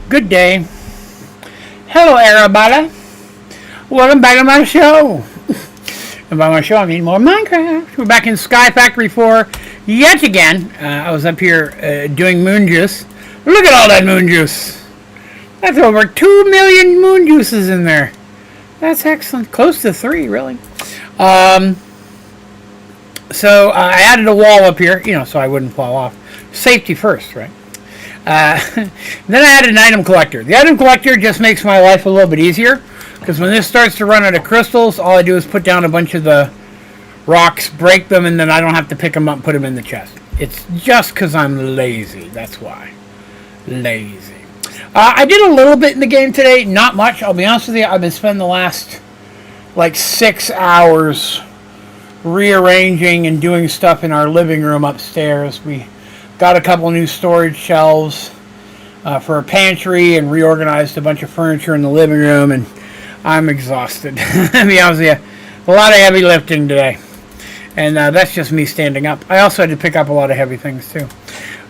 Good day. Hello, everybody. Welcome back to my show. And by my show, I mean more Minecraft. We're back in Sky Factory 4 yet again. I was up here doing moon juice. Look at all that moon juice. That's over 2 million moon juices in there. That's excellent. Close to 3, really. So I added a wall up here, so I wouldn't fall off. Safety first, right? Then I added an item collector. The item collector just makes my life a little bit easier, because when this starts to run out of crystals, all I do is put down a bunch of the rocks, break them, and then I don't have to pick them up and put them in the chest. It's just because I'm lazy. That's why. Lazy. I did a little bit in the game today. Not much. I'll be honest with you. I've been spending the last, 6 hours rearranging and doing stuff in our living room upstairs. We got a couple new storage shelves for a pantry and reorganized a bunch of furniture in the living room, and I'm exhausted. To be honest with you, a lot of heavy lifting today, and that's just me standing up. I also had to pick up a lot of heavy things too.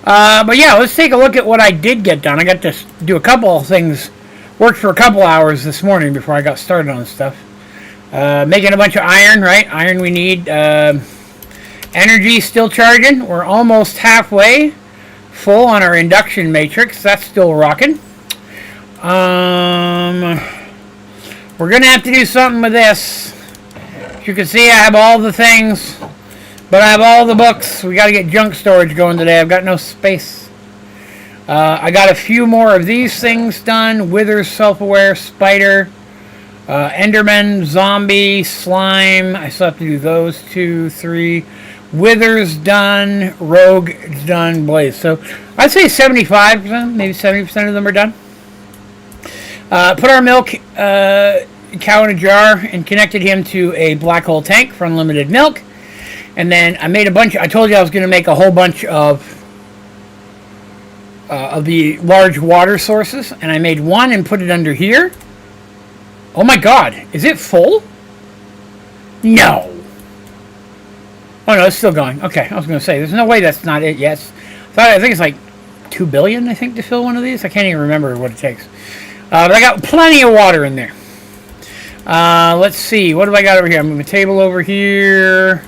But yeah, let's take a look at what I did get done. I got to do a couple of things, worked for a couple hours this morning before I got started on stuff. Making a bunch of iron, right? Iron we need. Energy still charging. We're almost halfway full on our induction matrix. That's still rocking. We're going to have to do something with this. As you can see, I have all the things, but I have all the books. We got to get junk storage going today. I've got no space. I got a few more of these things done. Withers, self-aware, spider, Enderman, zombie, slime. I still have to do those 2, 3. Withers done, rogue done, blaze. So I'd say 75%, maybe 70% of them are done. Put our milk cow in a jar and connected him to a black hole tank for unlimited milk. And then I made a bunch. I told you I was going to make a whole bunch of the large water sources, and I made one and put it under here. Oh my God, is it full? No. Oh no, it's still going. Okay, I was going to say, there's no way that's not it yet. I think it's like 2 billion, I think, to fill one of these. I can't even remember what it takes. But I got plenty of water in there. Let's see, what have I got over here? I'm moving the table over here.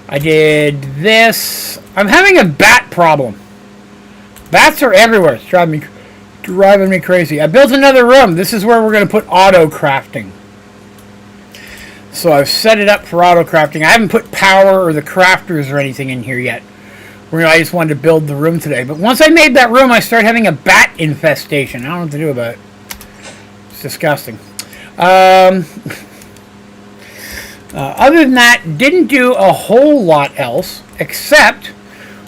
I did this. I'm having a bat problem. Bats are everywhere. It's driving me crazy. I built another room. This is where we're going to put auto crafting. So I've set it up for auto crafting. I haven't put power or the crafters or anything in here yet. I just wanted to build the room today. But once I made that room, I started having a bat infestation. I don't know what to do about it. It's disgusting. Other than that, didn't do a whole lot else, except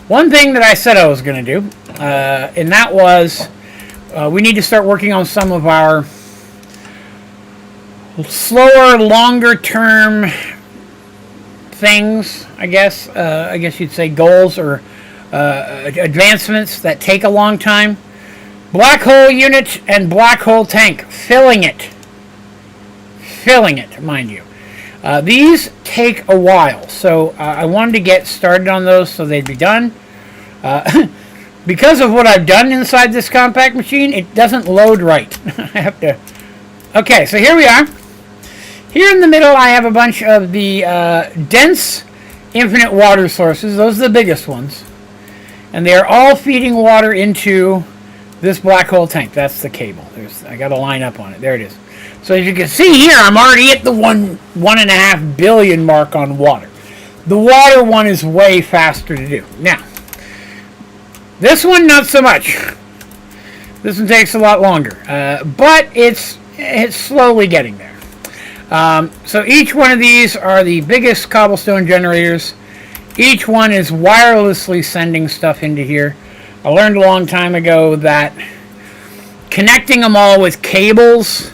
one thing that I said I was going to do, and that was we need to start working on some of our slower, longer-term things, I guess. I guess you'd say goals or advancements that take a long time. Black hole unit and black hole tank, filling it, mind you. These take a while, so I wanted to get started on those so they'd be done. Because of what I've done inside this compact machine, it doesn't load right. I have to... Okay, so here we are. Here in the middle, I have a bunch of the dense infinite water sources. Those are the biggest ones. And they are all feeding water into this black hole tank. That's the cable. I got a line up on it. There it is. So as you can see here, I'm already at the 1.5 billion mark on water. The water one is way faster to do. Now, this one, not so much. This one takes a lot longer. But it's slowly getting there. So each one of these are the biggest cobblestone generators. Each one is wirelessly sending stuff into here. I learned a long time ago that connecting them all with cables,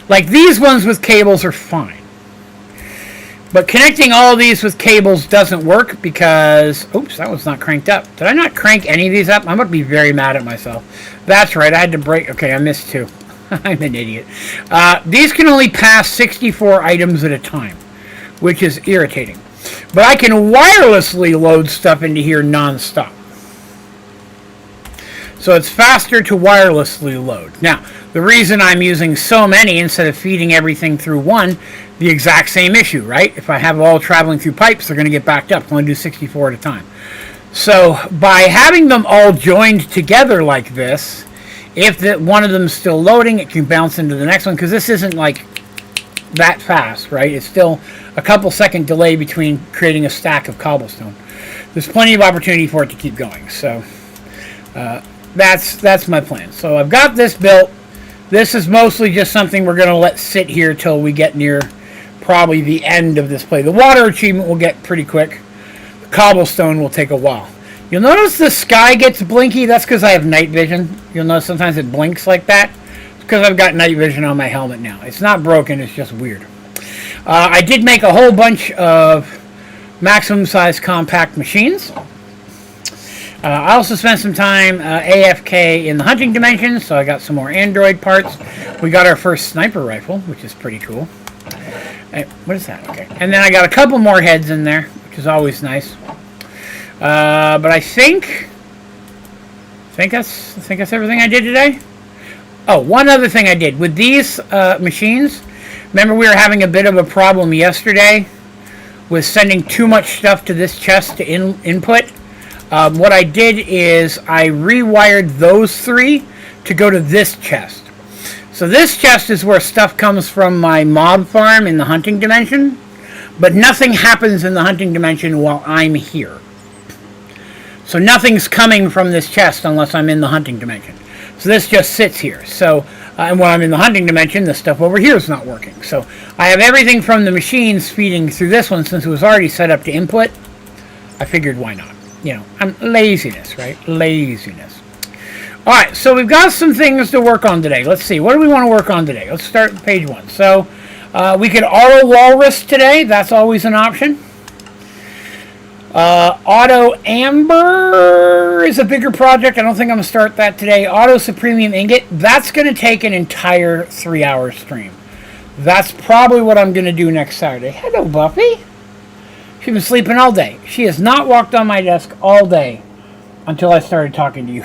like these ones with cables, are fine. But connecting all of these with cables doesn't work because... Oops, that one's not cranked up. Did I not crank any of these up? I'm going to be very mad at myself. That's right, I had to break... Okay, I missed 2. I'm an idiot. These can only pass 64 items at a time, which is irritating. But I can wirelessly load stuff into here non-stop. So it's faster to wirelessly load. Now, the reason I'm using so many instead of feeding everything through one, the exact same issue, right? If I have all traveling through pipes, they're going to get backed up. I only do 64 at a time. So by having them all joined together like this, if one of them is still loading, it can bounce into the next one, because this isn't like that fast, right? It's still a couple second delay between creating a stack of cobblestone. There's plenty of opportunity for it to keep going. So that's my plan. So I've got this built. This is mostly just something we're going to let sit here till we get near probably the end of this play. The water achievement will get pretty quick. The cobblestone will take a while. You'll notice the sky gets blinky. That's because I have night vision. You'll notice sometimes it blinks like that. It's because I've got night vision on my helmet now. It's not broken. It's just weird. I did make a whole bunch of maximum size compact machines. I also spent some time AFK in the hunting dimension, so I got some more Android parts. We got our first sniper rifle, which is pretty cool. What is that? Okay. And then I got a couple more heads in there, which is always nice. But I think that's everything I did today. Oh, one other thing I did with these machines. Remember, we were having a bit of a problem yesterday with sending too much stuff to this chest to input. What I did is I rewired those three to go to this chest. So this chest is where stuff comes from my mob farm in the hunting dimension, but nothing happens in the hunting dimension while I'm here. So nothing's coming from this chest unless I'm in the hunting dimension. So this just sits here. So, and when I'm in the hunting dimension, this stuff over here is not working. So I have everything from the machines feeding through this one since it was already set up to input. I figured why not? You know, laziness, right? Laziness. All right, so we've got some things to work on today. Let's see. What do we want to work on today? Let's start with page 1. So we could auto walrus today. That's always an option. Auto amber is a bigger project. I don't think I'm going to start that today. Auto supremium ingot. That's going to take an entire 3-hour stream. That's probably what I'm going to do next Saturday. Hello, Buffy. She's been sleeping all day. She has not walked on my desk all day until I started talking to you.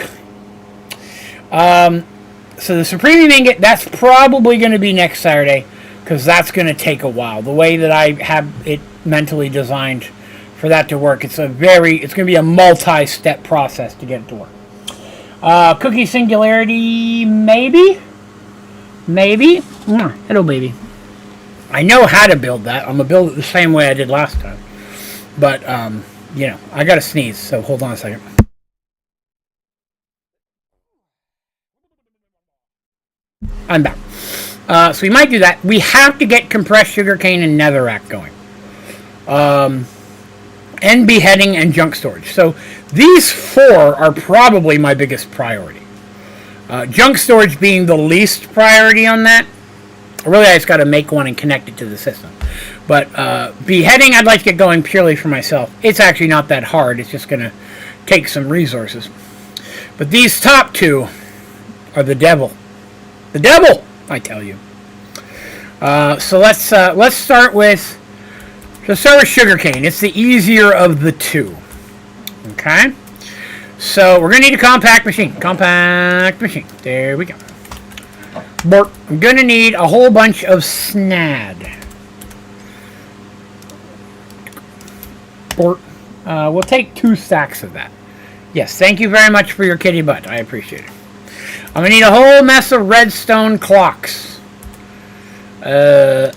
So the supremium ingot, that's probably going to be next Saturday, because that's going to take a while. The way that I have it mentally designed for that to work, it's going to be a multi-step process to get it to work. Cookie singularity, maybe. Hello, baby. I know how to build that. I'm going to build it the same way I did last time. But, you know, I got to sneeze, so hold on a second. I'm back. So we might do that. We have to get compressed sugarcane and netherrack going. And beheading and junk storage. So these 4 are probably my biggest priority. Junk storage being the least priority on that. Really, I just got to make one and connect it to the system. But beheading, I'd like to get going purely for myself. It's actually not that hard. It's just going to take some resources. But these top 2 are the devil. The devil, I tell you. So let's start with sugarcane. It's the easier of the 2. Okay. So we're gonna need a compact machine. Compact machine. There we go. I'm gonna need a whole bunch of snad. We'll take 2 stacks of that. Yes, thank you very much for your kitty butt. I appreciate it. I'm going to need a whole mess of redstone clocks. Okay.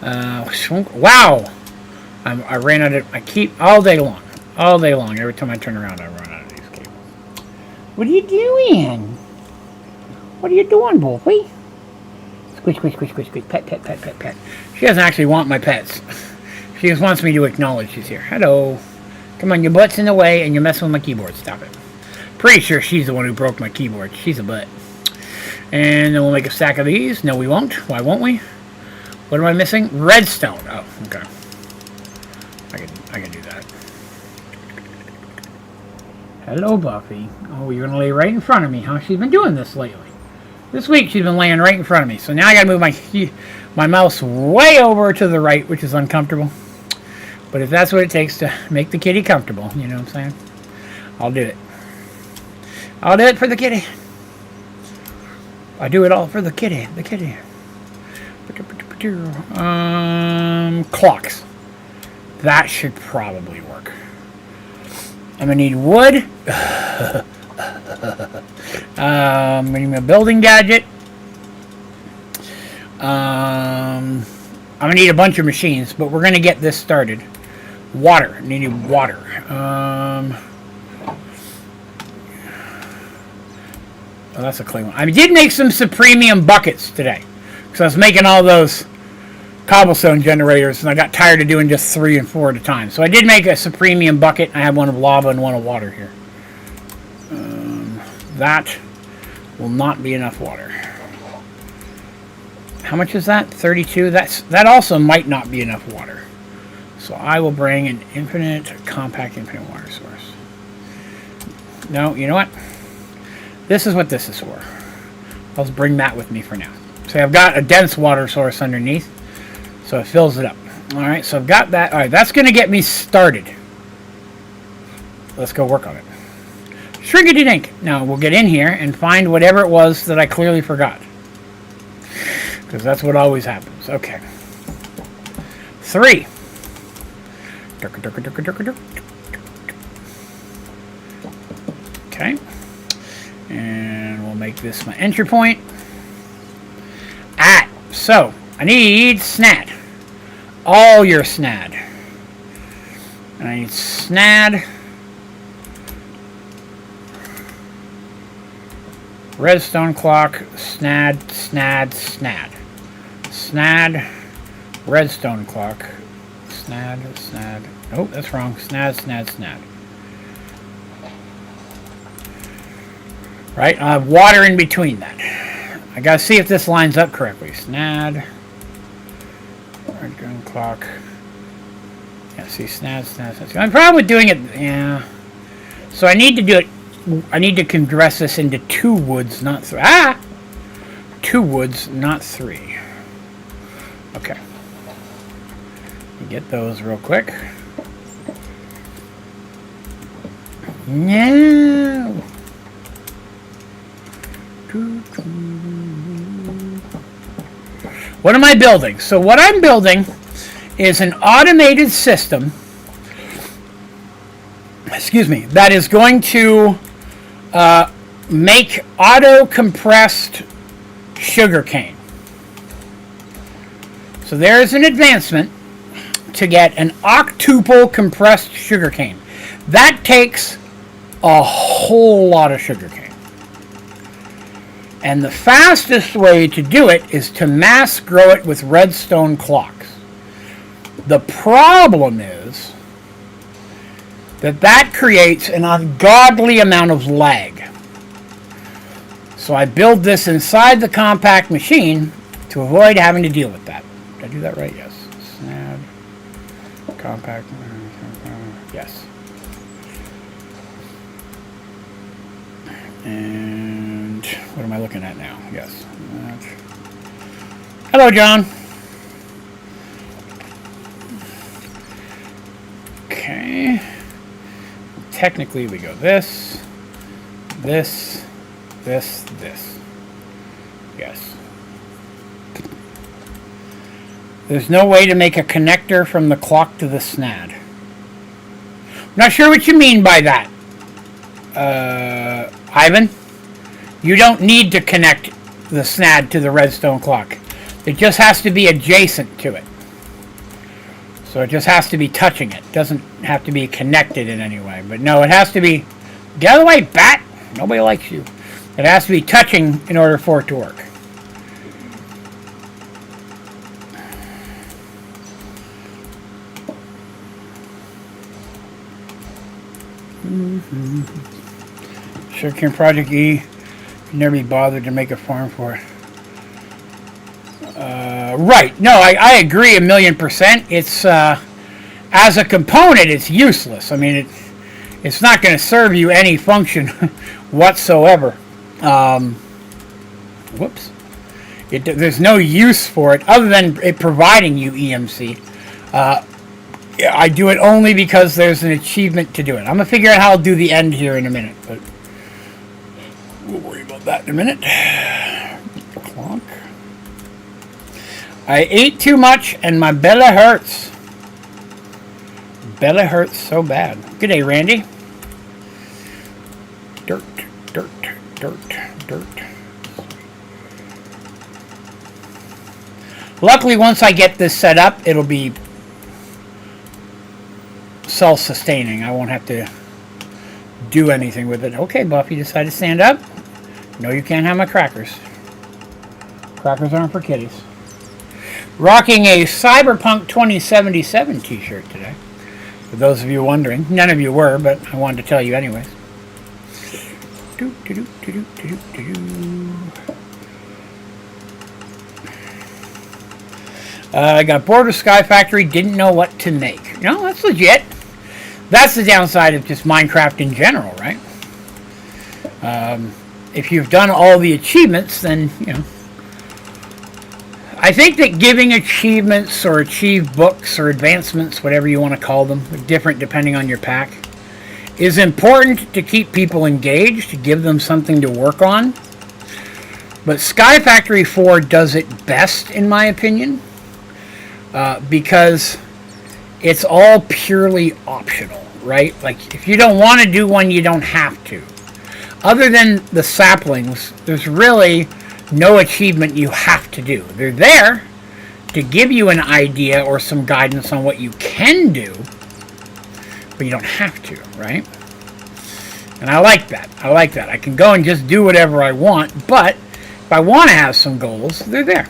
Wow! I ran out of... I keep... All day long. Every time I turn around, I run out of these cables. What are you doing? What are you doing, boy? Squish, squish, squish, squish, squish. Pet, pet, pet, pet, pet. She doesn't actually want my pets. She just wants me to acknowledge she's here. Hello. Come on, your butt's in the way and you're messing with my keyboard. Stop it. Pretty sure she's the one who broke my keyboard. She's a butt. And then we'll make a stack of these. No, we won't. Why won't we? What am I missing? Redstone. Oh, okay. I can do that. Hello, Buffy. Oh, you're going to lay right in front of me, huh? She's been doing this lately. This week she's been laying right in front of me. So now I got to move my mouse way over to the right, which is uncomfortable. But if that's what it takes to make the kitty comfortable, you know what I'm saying? I'll do it. I'll do it for the kitty. I do it all for the kitty. The kitty. Clocks. That should probably work. I'm gonna need wood. I'm gonna need a building gadget. I'm gonna need a bunch of machines, but we're gonna get this started. Water. I need water. Oh, that's a clean one. I did make some Supremium buckets today, because I was making all those cobblestone generators, and I got tired of doing just 3 and 4 at a time. So I did make a Supremium bucket. I have one of lava and one of water here. That will not be enough water. How much is that? 32? That also might not be enough water. So I will bring an compact infinite water source. No, you know what? This is what this is for. I'll just bring that with me for now. So I've got a dense water source underneath, so it fills it up. All right, so I've got that. All right, that's going to get me started. Let's go work on it. Shrinkity-dink. Now we'll get in here and find whatever it was that I clearly forgot, because that's what always happens. Okay. 3. Okay. And we'll make this my entry point. So I need snad. All your snad. And I need snad. Redstone clock. Snad. Redstone clock. Snad. Oh, that's wrong. Snad. Right, I have water in between that. I gotta see if this lines up correctly. Snad. Redstone clock. Yeah, see, snad. I'm probably doing it, yeah. So I need to do it, I need to compress this into 2 woods, not 3. 2 woods, not 3. Okay. Get those real quick. No. What am I building? So what I'm building is an automated system, that is going to make auto-compressed sugarcane. So there's an advancement to get an octuple compressed sugarcane. That takes a whole lot of sugarcane. And the fastest way to do it is to mass grow it with redstone clocks. The problem is that creates an ungodly amount of lag. So I build this inside the compact machine to avoid having to deal with that. Did I do that right? Yes. Snad. Compact. Yes. And what am I looking at now? Yes. Hello, John. Okay. Technically, we go this. Yes. There's no way to make a connector from the clock to the snad. I'm not sure what you mean by that, Ivan. You don't need to connect the snad to the redstone clock. It just has to be adjacent to it. So it just has to be touching it. It doesn't have to be connected in any way. But no, it has to be... Get out of the way, bat! Nobody likes you. It has to be touching in order for it to work. Sugarcane Project E. Never be bothered to make a farm for it. Right. No, I agree 1,000,000%. It's as a component, it's useless. I mean, it's not going to serve you any function whatsoever. Whoops. There's no use for it other than it providing you EMC. I do it only because there's an achievement to do it. I'm going to figure out how I'll do the end here in a minute. But We'll worry about that in a minute. Clonk. I ate too much and my belly hurts. Belly hurts so bad. Good day, Randy. Dirt, dirt, dirt, dirt. Luckily, once I get this set up, it'll be self-sustaining. I won't have to do anything with it. Okay, Buffy, decide to stand up. No, you can't have my crackers. Crackers aren't for kitties. Rocking a Cyberpunk 2077 t-shirt today. For those of you wondering. None of you were, but I wanted to tell you anyways. I got bored with Sky Factory, didn't know what to make. No, that's legit. That's the downside of just Minecraft in general, right? If you've done all the achievements, then, you know. I think that giving achievements or achieved books or advancements, whatever you want to call them, different depending on your pack, is important to keep people engaged, to give them something to work on. But Sky Factory 4 does it best, in my opinion, because it's all purely optional, right? Like, if you don't want to do one, you don't have to. Other than the saplings, there's really no achievement you have to do. They're there to give you an idea or some guidance on what you can do, but you don't have to, right? And I like that. I like that. I can go and just do whatever I want, but if I want to have some goals, they're there.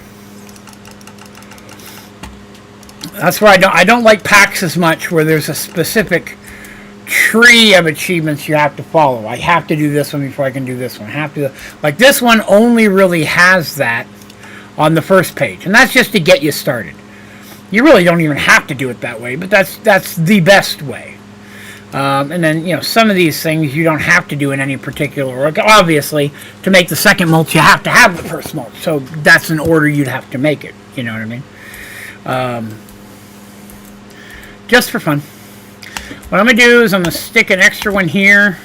That's why I don't like packs as much, where there's a specific tree of achievements you have to follow. I have to do this one before I can do this one. I have to, like, this one only really has that on the first page, and that's just to get you started. You really don't even have to do it that way, but that's the best way. And then, you know, some of these things you don't have to do in any particular order. Obviously, to make the second mulch, you have to have the first mulch, so that's an order you'd have to make it. You know what I mean? Just for fun. What I'm going to do is I'm going to stick an extra one here.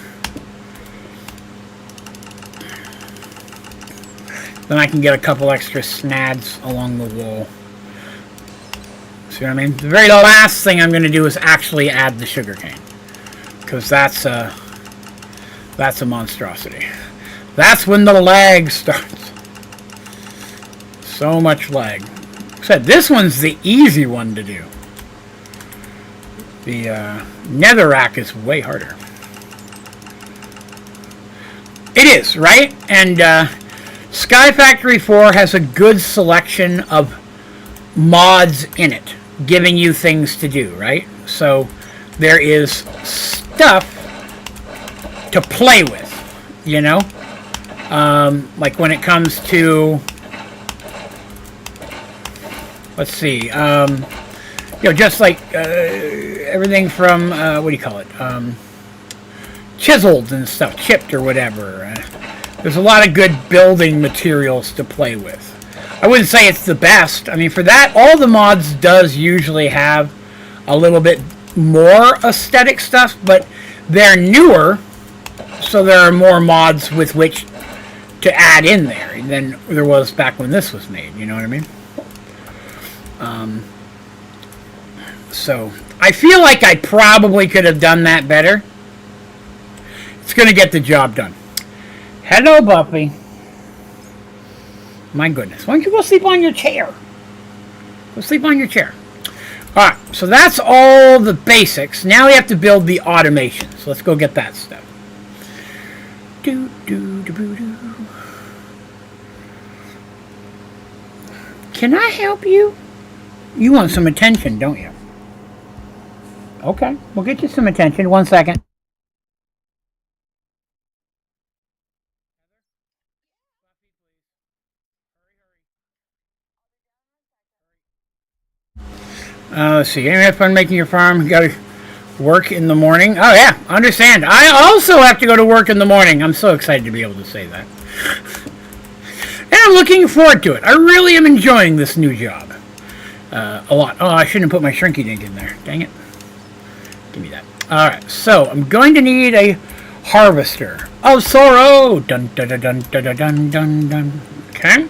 Then I can get a couple extra snads along the wall. See what I mean? The very last thing I'm going to do is actually add the sugarcane. Because that's a monstrosity. That's when the lag starts. So much lag. Like I said, this one's the easy one to do. The netherrack is way harder. It is, right? And Sky Factory 4 has a good selection of mods in it, giving you things to do, right? So there is stuff to play with, you know? Like when it comes to, let's see, you know, just like everything from, what do you call it, chiseled and stuff, chipped or whatever. There's a lot of good building materials to play with. I wouldn't say it's the best. I mean, for that, all the mods does usually have a little bit more aesthetic stuff, but they're newer, so there are more mods with which to add in there than there was back when this was made, you know what I mean? So, I feel like I probably could have done that better. It's going to get the job done. Hello, Buffy. My goodness. Why don't you go sleep on your chair? Go sleep on your chair. Alright, so that's all the basics. Now we have to build the automation. So let's go get that stuff. Do, do, do, do, do. Can I help you? You want some attention, don't you? Okay, we'll get you some attention. 1 second. Let's see. Anybody have fun making your farm? You got to work in the morning. Oh, yeah. Understand. I also have to go to work in the morning. I'm so excited to be able to say that. And I'm looking forward to it. I really am enjoying this new job. A lot. Oh, I shouldn't have put my shrinky dink in there. Dang it. Give me that. Alright, so I'm going to need a Harvester of sorrow. Dun dun dun dun dun dun dun dun. Okay.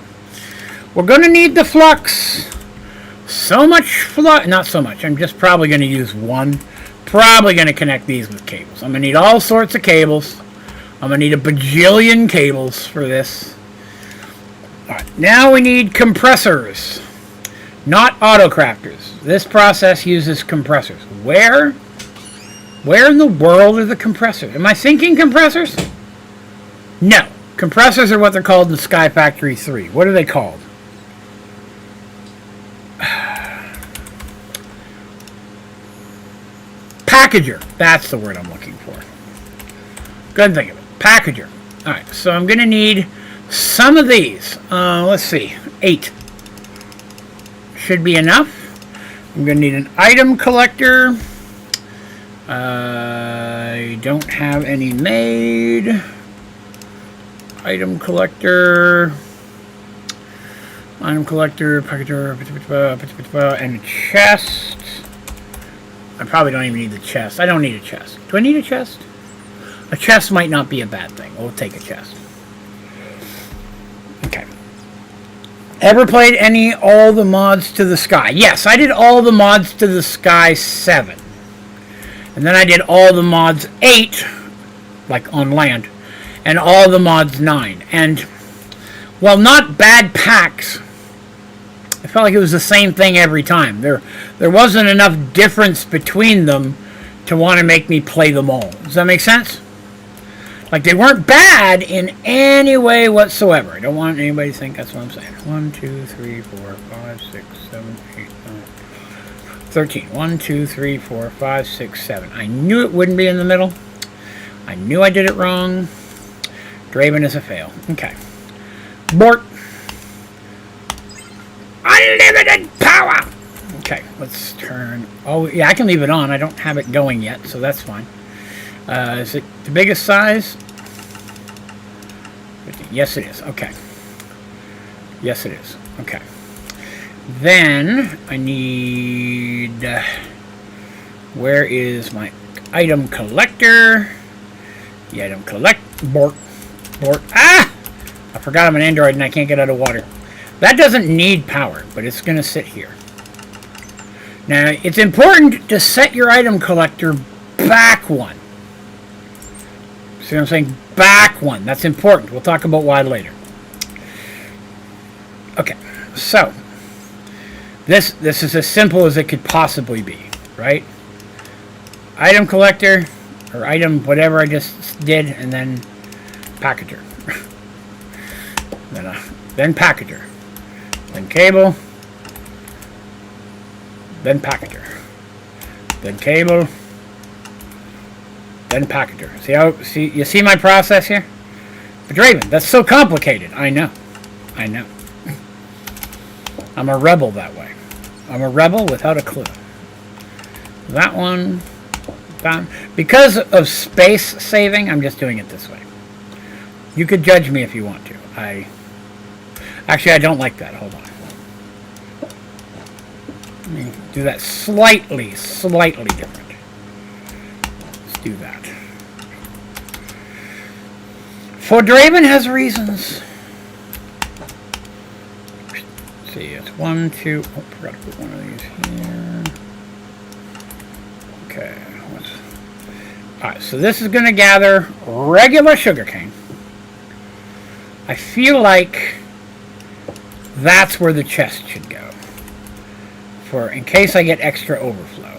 We're gonna need the flux. So much flux. Not so much. I'm just probably gonna use one. Probably gonna connect these with cables. I'm gonna need all sorts of cables. I'm gonna need a bajillion cables for this. Alright, now we need compressors. Not autocrafters. This process uses compressors. Where in the world are the compressors? Am I thinking compressors? No. Compressors are what they're called in Sky Factory 3. What are they called? Packager. That's the word I'm looking for. Go ahead and think of it. Packager. Alright, so I'm going to need some of these. Let's see. 8. Should be enough. I'm going to need an item collector. I don't have any made. Item collector. Item collector. Packager. And a chest. I probably don't even need the chest. I don't need a chest. Do I need a chest? A chest might not be a bad thing. We'll take a chest. Okay. Ever played all the mods to the Sky? Yes, I did all the mods to the Sky 7. And then I did all the mods 8, like on land, and all the mods 9. And, while not bad packs, I felt like it was the same thing every time. There wasn't enough difference between them to want to make me play them all. Does that make sense? Like, they weren't bad in any way whatsoever. I don't want anybody to think that's what I'm saying. 1, 2, 3, 4, 5, 6, 7, 8, 9, 13. 1, 2, 3, 4, 5, 6, 7. I knew it wouldn't be in the middle. I knew I did it wrong. Draven is a fail. Okay. Bort. Unlimited power! Okay, let's turn... Oh, yeah, I can leave it on. I don't have it going yet, so that's fine. Is it the biggest size? Yes, it is. Okay. Yes, it is. Okay. Then, I need... where is my item collector? The item Bort. Ah! I forgot I'm an android and I can't get out of water. That doesn't need power, but it's going to sit here. Now, it's important to set your item collector back one. See what I'm saying? Back one. That's important. We'll talk about why later. Okay, so this is as simple as it could possibly be, right? Item collector, or item whatever I just did, and then packager. Then packager. Then cable, then packager, then cable, then packager. You see my process here? But Draven, that's so complicated. I know. I'm a rebel that way. I'm a rebel without a clue. That one, done. Because of space saving, I'm just doing it this way. You could judge me if you want to. Actually, I don't like that. Hold on. Let me do that slightly different. Let's do that. For Draven has reasons. Let's see, it's 1, 2. Oh, forgot to put one of these here. Okay. Alright, so this is going to gather regular sugarcane. I feel like that's where the chest should go. In case I get extra overflow.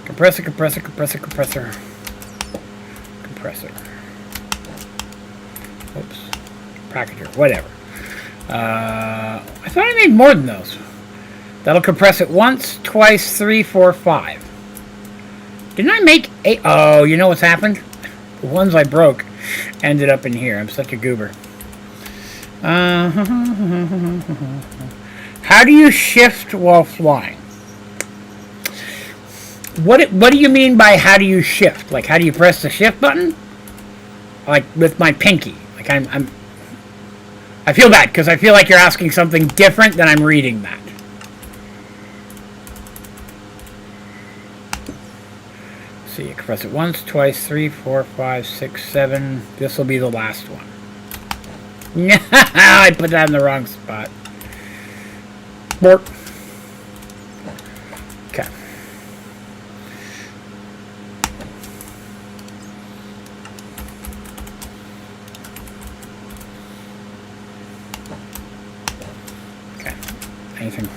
Compressor. Oops. Packager. Whatever. I thought I made more than those. That'll compress it once, twice, 3, 4, 5. Didn't I make 8? Oh, you know what's happened? The ones I broke ended up in here. I'm such a goober. How do you shift while flying? What do you mean by how do you shift? Like, how do you press the shift button? Like, with my pinky. Like, I feel bad, because I feel like you're asking something different than I'm reading that. See, you can press it once, twice, 3, 4, 5, 6, 7. This will be the last one. I put that in the wrong spot. Bork. Okay. Okay. Anything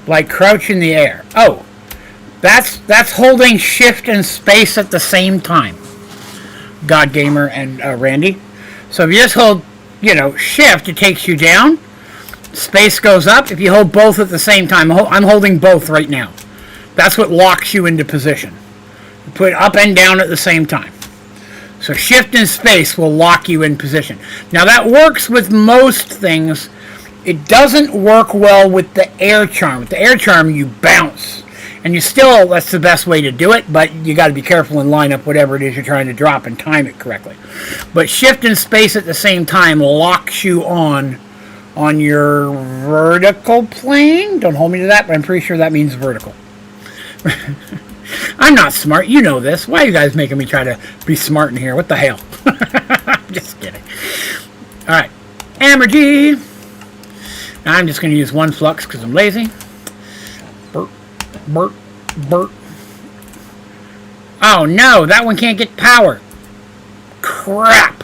like crouch in the air. Oh, that's holding shift and space at the same time. God Gamer and Randy. So if you just hold, shift, it takes you down. Space goes up. If you hold both at the same time, I'm holding both right now. That's what locks you into position. You put up and down at the same time. So shift and space will lock you in position. Now that works with most things. It doesn't work well with the air charm. With the air charm, you bounce. And that's the best way to do it, but you got to be careful and line up whatever it is you're trying to drop and time it correctly. But shift and space at the same time locks you on your vertical plane. Don't hold me to that, but I'm pretty sure that means vertical. I'm not smart. You know this. Why are you guys making me try to be smart in here? What the hell? Just kidding. All right. Hammer-G. Now I'm just going to use one flux because I'm lazy. Burp, burp, burp. Oh no, that one can't get power. Crap.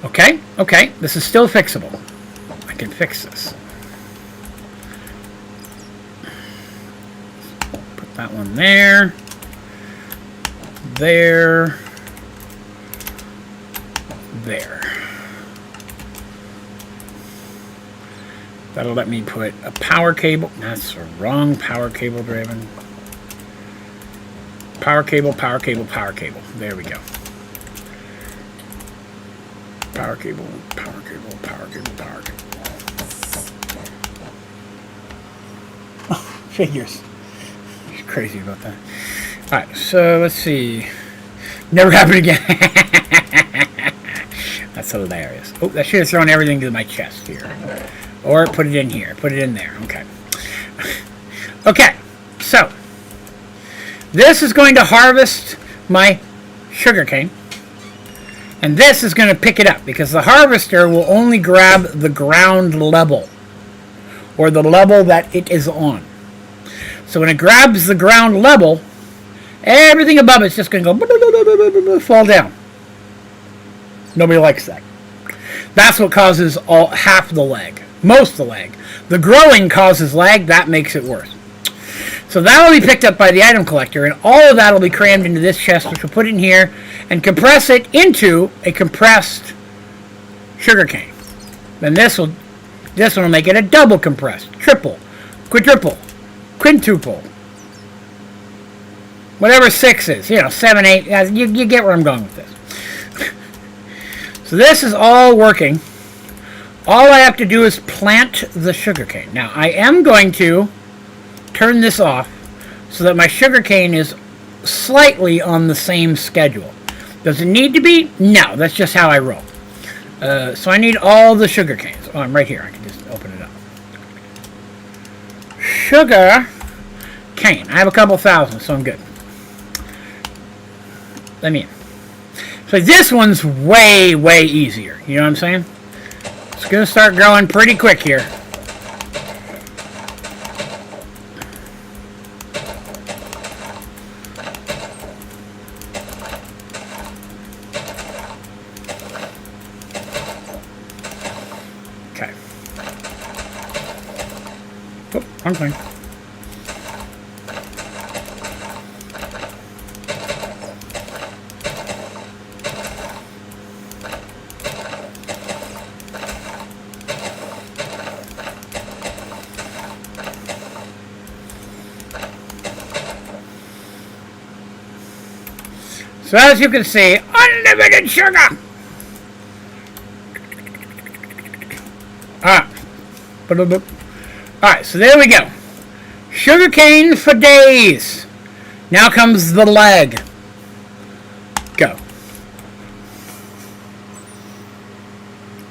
Okay, this is still fixable. I can fix this. Put that one there. There. That'll let me put a power cable. That's the wrong power cable, Draven. Power cable, power cable, power cable. There we go. Power cable, power cable, power cable, power cable. Oh, figures. She's crazy about that. Alright, so let's see. Never happened again. That's hilarious. Oh, that should have thrown everything to my chest here. Or put it in here. Put it in there. Okay. Okay. So, this is going to harvest my sugarcane. And this is going to pick it up. Because the harvester will only grab the ground level. Or the level that it is on. So when it grabs the ground level, everything above it's just going to go fall down. Nobody likes that. That's what causes half the lag. Most of the lag. The growing causes lag. That makes it worse. So that will be picked up by the item collector, and all of that will be crammed into this chest, which we'll put in here and compress it into a compressed sugarcane. Then this one will make it a double compressed, triple, quadruple, quintuple, whatever 6 is. 7, 8. You get where I'm going with this. So this is all working. All I have to do is plant the sugarcane. Now, I am going to turn this off so that my sugarcane is slightly on the same schedule. Does it need to be? No, that's just how I roll. So I need all the sugarcanes. Oh, I'm right here. I can just open it up. Sugar cane. I have a couple thousand, so I'm good. Let me in. So this one's way, way easier. You know what I'm saying? It's going to start growing pretty quick here. Okay. Oh, wrong thing. So as you can see, unlimited sugar! Alright, so there we go. Sugarcane for days. Now comes the leg. Go.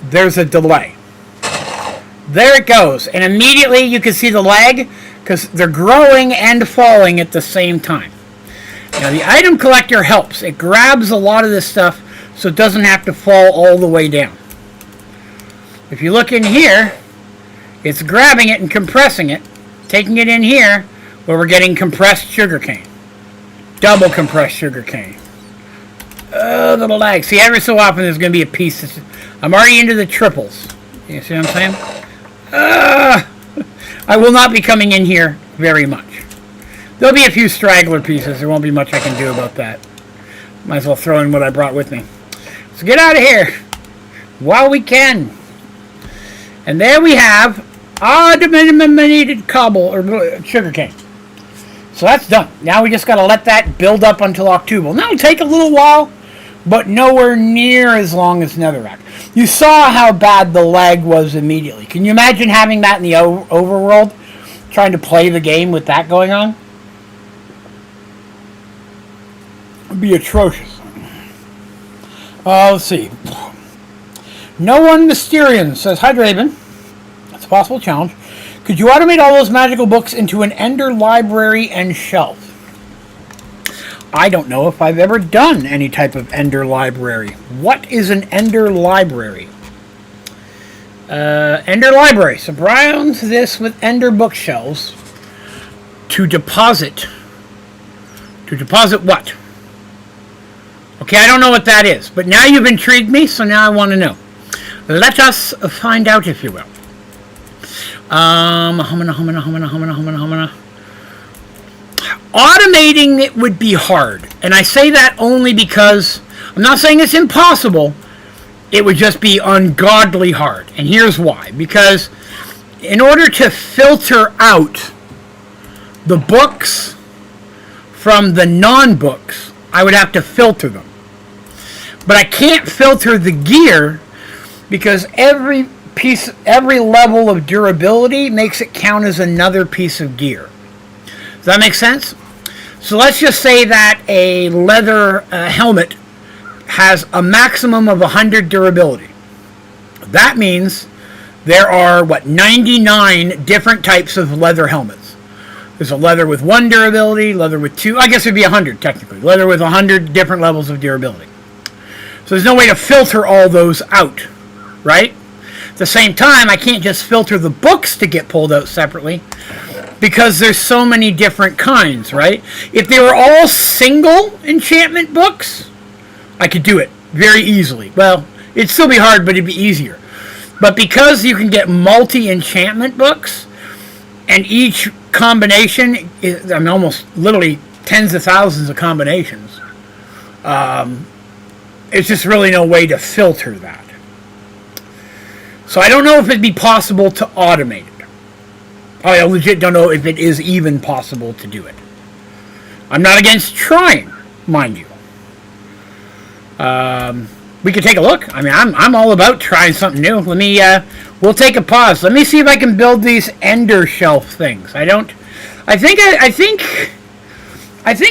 There's a delay. There it goes. And immediately you can see the lag because they're growing and falling at the same time. Now the item collector helps. It grabs a lot of this stuff so it doesn't have to fall all the way down. If you look in here, it's grabbing it and compressing it, taking it in here where we're getting compressed sugarcane. Double compressed sugarcane. Oh, little lag. See, every so often there's going to be a piece that's... I'm already into the triples. You see what I'm saying? I will not be coming in here very much. There'll be a few straggler pieces. There won't be much I can do about that. Might as well throw in what I brought with me. So get out of here while we can. And there we have needed cobble or sugarcane. So that's done. Now we just got to let that build up until October. Now it'll take a little while, but nowhere near as long as netherrack. You saw how bad the lag was immediately. Can you imagine having that in the overworld? Trying to play the game with that going on? It would be atrocious. Let's see. No One Mysterian says, Hi Draven. It's a possible challenge. Could you automate all those magical books into an Ender library and shelf? I don't know if I've ever done any type of Ender library. What is an Ender library? Ender library. Surround this with Ender bookshelves to deposit. To deposit what? Okay, I don't know what that is, but now you've intrigued me, so now I want to know. Let us find out, if you will. Automating it would be hard, and I say that only because I'm not saying it's impossible. It would just be ungodly hard, and here's why. Because in order to filter out the books from the non-books, I would have to filter them. But I can't filter the gear because every level of durability makes it count as another piece of gear. Does that make sense? So let's just say that a leather helmet has a maximum of 100 durability. That means there are, 99 different types of leather helmets. There's a leather with 1 durability, leather with 2, I guess it would be 100 technically. Leather with 100 different levels of durability. So there's no way to filter all those out, right? At the same time, I can't just filter the books to get pulled out separately because there's so many different kinds, right? If they were all single enchantment books, I could do it very easily. Well, it'd still be hard, but it'd be easier. But because you can get multi-enchantment books, and each combination is, I mean, almost literally tens of thousands of combinations, it's just really no way to filter that. So I don't know if it'd be possible to automate it. I legit don't know if it is even possible to do it. I'm not against trying, mind you. We could take a look. I mean, I'm all about trying something new. Let me, we'll take a pause. Let me see if I can build these Ender shelf things. I think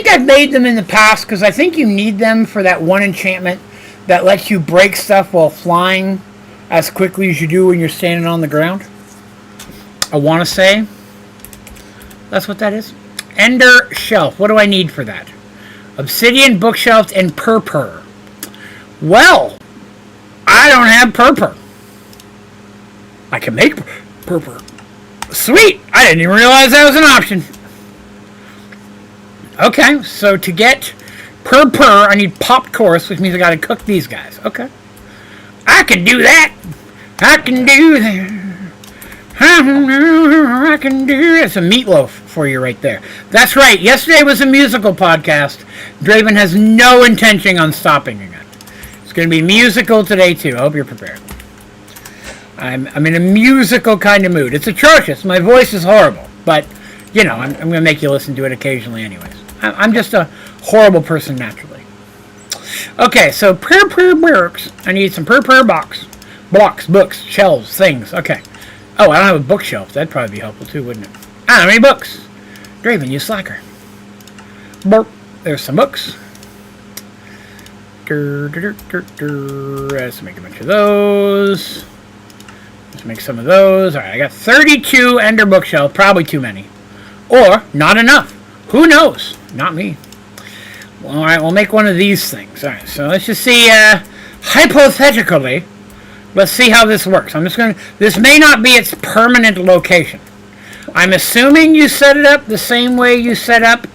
I've made them in the past because I think you need them for that one enchantment that lets you break stuff while flying as quickly as you do when you're standing on the ground. I want to say that's what that is. Ender shelf. What do I need for that? Obsidian, bookshelves, and purpur. Well, I don't have purpur. I can make purpur. Sweet! I didn't even realize that was an option. Okay, so to get purpur, I need popped coarse, which means I gotta cook these guys. Okay. I can do that. I can do that. I can do that. It's a meatloaf for you right there. That's right. Yesterday was a musical podcast. Draven has no intention on stopping again. It's going to be musical today, too. I hope you're prepared. I'm in a musical kind of mood. It's atrocious. My voice is horrible. But, you know, I'm going to make you listen to it occasionally anyways. I'm just a horrible person naturally. Okay, so purpur books. I need some purpur blocks, books, shelves, things. Okay. Oh, I don't have a bookshelf. That'd probably be helpful too, wouldn't it? I don't have any books. Draven, you slacker. Burp. There's some books. Let's make a bunch of those. Let's make some of those. Alright, I got 32 Ender bookshelf. Probably too many. Or not enough. Who knows? Not me. All right, we'll make one of these things. All right, so let's just see, hypothetically, let's see how this works. I'm just going to, this may not be its permanent location. I'm assuming you set it up the same way you set up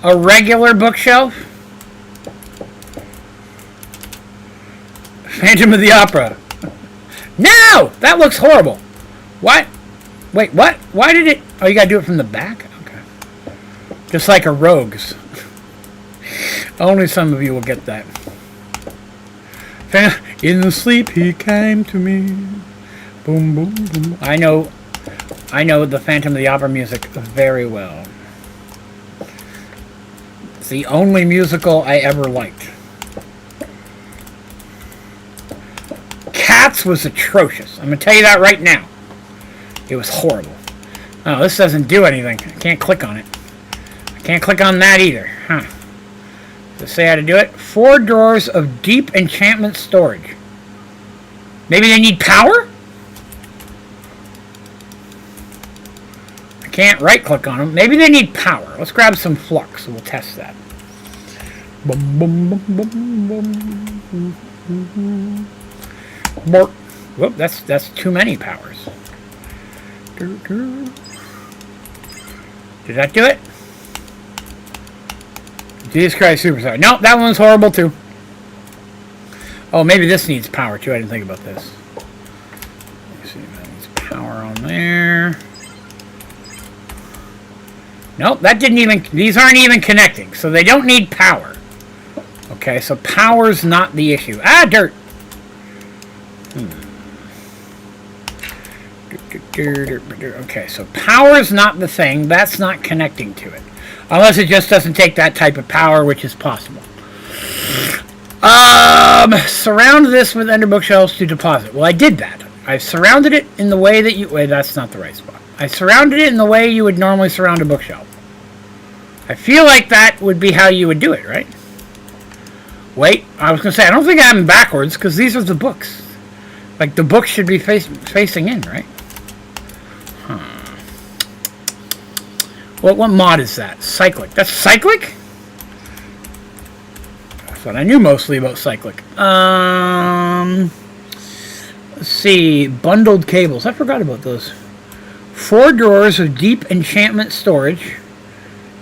a regular bookshelf. Phantom of the Opera. No! That looks horrible. What? Wait, what? Why did it... Oh, you gotta do it from the back? Okay. Just like a rogue's. Only some of you will get that. In the sleep he came to me. Boom, boom, boom. I know the Phantom of the Opera music very well. It's the only musical I ever liked. Cats was atrocious. I'm going to tell you that right now. It was horrible. Oh, this doesn't do anything. I can't click on it. I can't click on that either. Huh. Does it say how to do it? 4 drawers of deep enchantment storage. Maybe they need power? I can't right-click on them. Maybe they need power. Let's grab some flux and we'll test that. Boom, boom, boom, boom, boom. More. Whoop, that's too many powers. Did that do it? Jesus Christ Superstar. Nope, that one's horrible too. Oh, maybe this needs power too. I didn't think about this. Let's see if that needs power on there. Nope, that didn't even... These aren't even connecting, so they don't need power. Okay, so power's not the issue. Ah, dirt! Okay, so power's not the thing. That's not connecting to it. Unless it just doesn't take that type of power, which is possible. Surround this with ender bookshelves to deposit. Well, I did that. I surrounded it in the way that you... Wait, that's not the right spot. I surrounded it in the way you would normally surround a bookshelf. I feel like that would be how you would do it, right? Wait, I was going to say, I don't think I have them backwards, because these are the books. Like, the books should be facing in, right? Huh. What mod is that? Cyclic. That's cyclic? That's what I knew mostly about cyclic. Let's see. Bundled cables. I forgot about those. 4 drawers of deep enchantment storage.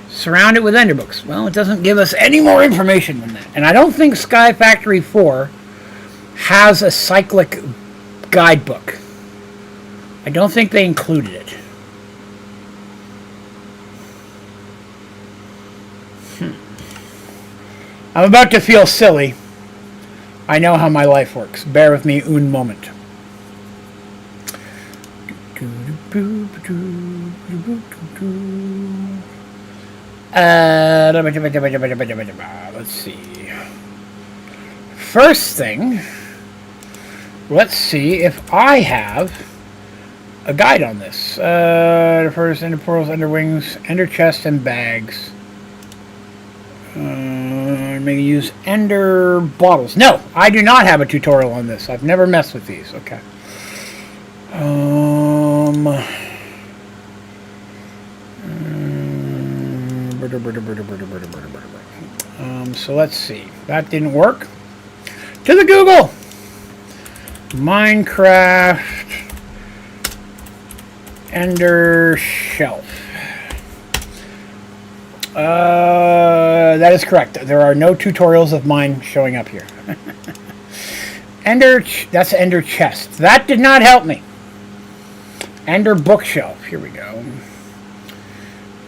Surround it with ender books. Well, it doesn't give us any more information than that. And I don't think Sky Factory 4 has a cyclic guidebook. I don't think they included it. I'm about to feel silly. I know how my life works. Bear with me un moment. Let's see. First thing, let's see if I have a guide on this. The first ender portals, ender wings, ender chest, and bags. Maybe use ender bottles. No, I do not have a tutorial on this. I've never messed with these. Okay. So let's see. That didn't work. To the Google. Minecraft Ender Shelf. That is correct. There are no tutorials of mine showing up here. That's Ender Chest. That did not help me. Ender Bookshelf. Here we go.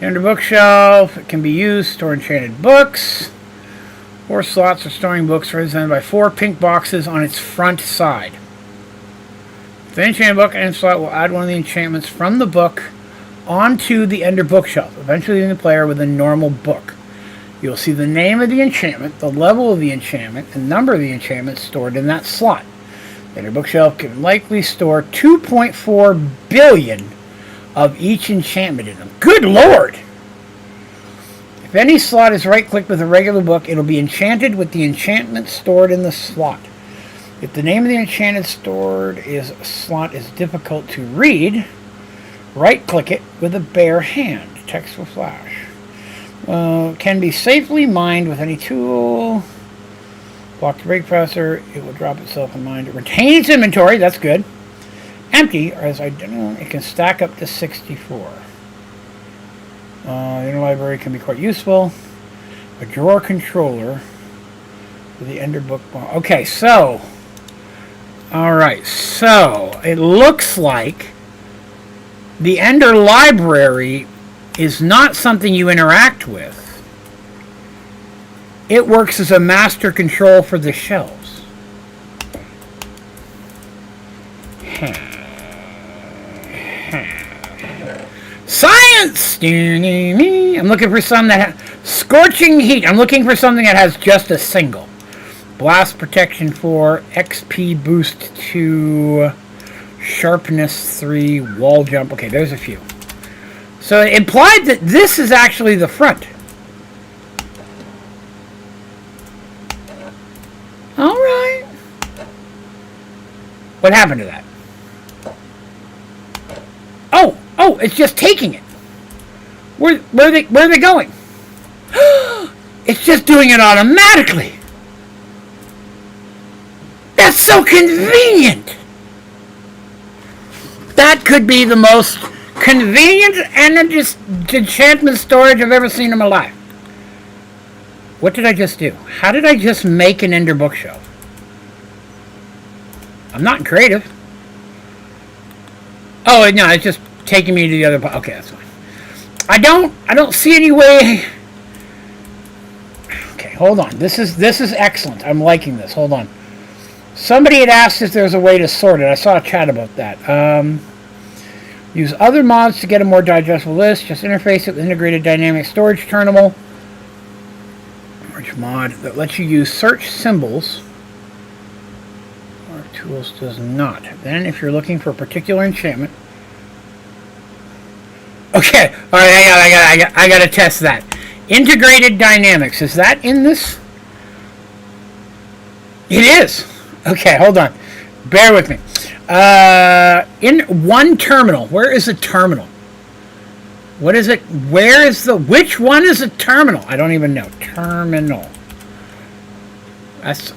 Ender Bookshelf. It can be used to store enchanted books. 4 slots for storing books represented by 4 pink boxes on its front side. The enchanted book and slot will add one of the enchantments from the book onto the Ender Bookshelf, eventually leaving the player with a normal book. You'll see the name of the enchantment, the level of the enchantment, and number of the enchantment stored in that slot. The Ender Bookshelf can likely store 2.4 billion of each enchantment in them. Good Lord! If any slot is right-clicked with a regular book, it'll be enchanted with the enchantment stored in the slot. If the name of the enchanted stored slot is difficult to read, right-click it with a bare hand. Text will flash. Can be safely mined with any tool. Block the brake presser. It will drop itself in mine. It retains inventory. That's good. Empty, or as I don't know, it can stack up to 64. The inner library can be quite useful. A drawer controller for the Ender book. Okay, so. Alright, so it looks like the Ender library is not something you interact with. It works as a master control for the shelves. Science! I'm looking for some that has scorching heat. I'm looking for something that has just a single. Blast protection 4, XP boost 2, sharpness 3, wall jump. Okay, there's a few. So it implied that this is actually the front. Alright. What happened to that? Oh, it's just taking it. Where are they going? It's just doing it automatically. That's so convenient. That could be the most convenient and enchantment storage I've ever seen in my life. What did I just do? How did I just make an Ender bookshelf? I'm not creative. Oh no, it's just taking me to the other. Okay, that's fine. I don't see any way. Okay, hold on. This is excellent. I'm liking this. Hold on. Somebody had asked if there's a way to sort it. I saw a chat about that. Use other mods to get a more digestible list. Just interface it with integrated dynamic storage terminal. Which mod that lets you use search symbols. Or tools does not. Then, if you're looking for a particular enchantment. Okay, all right. I gotta test that. Integrated dynamics. Is that in this? It is. Okay, hold on. Bear with me. In one terminal. Where is a terminal? What is it? Where is the... Which one is a terminal? I don't even know. Terminal. That's...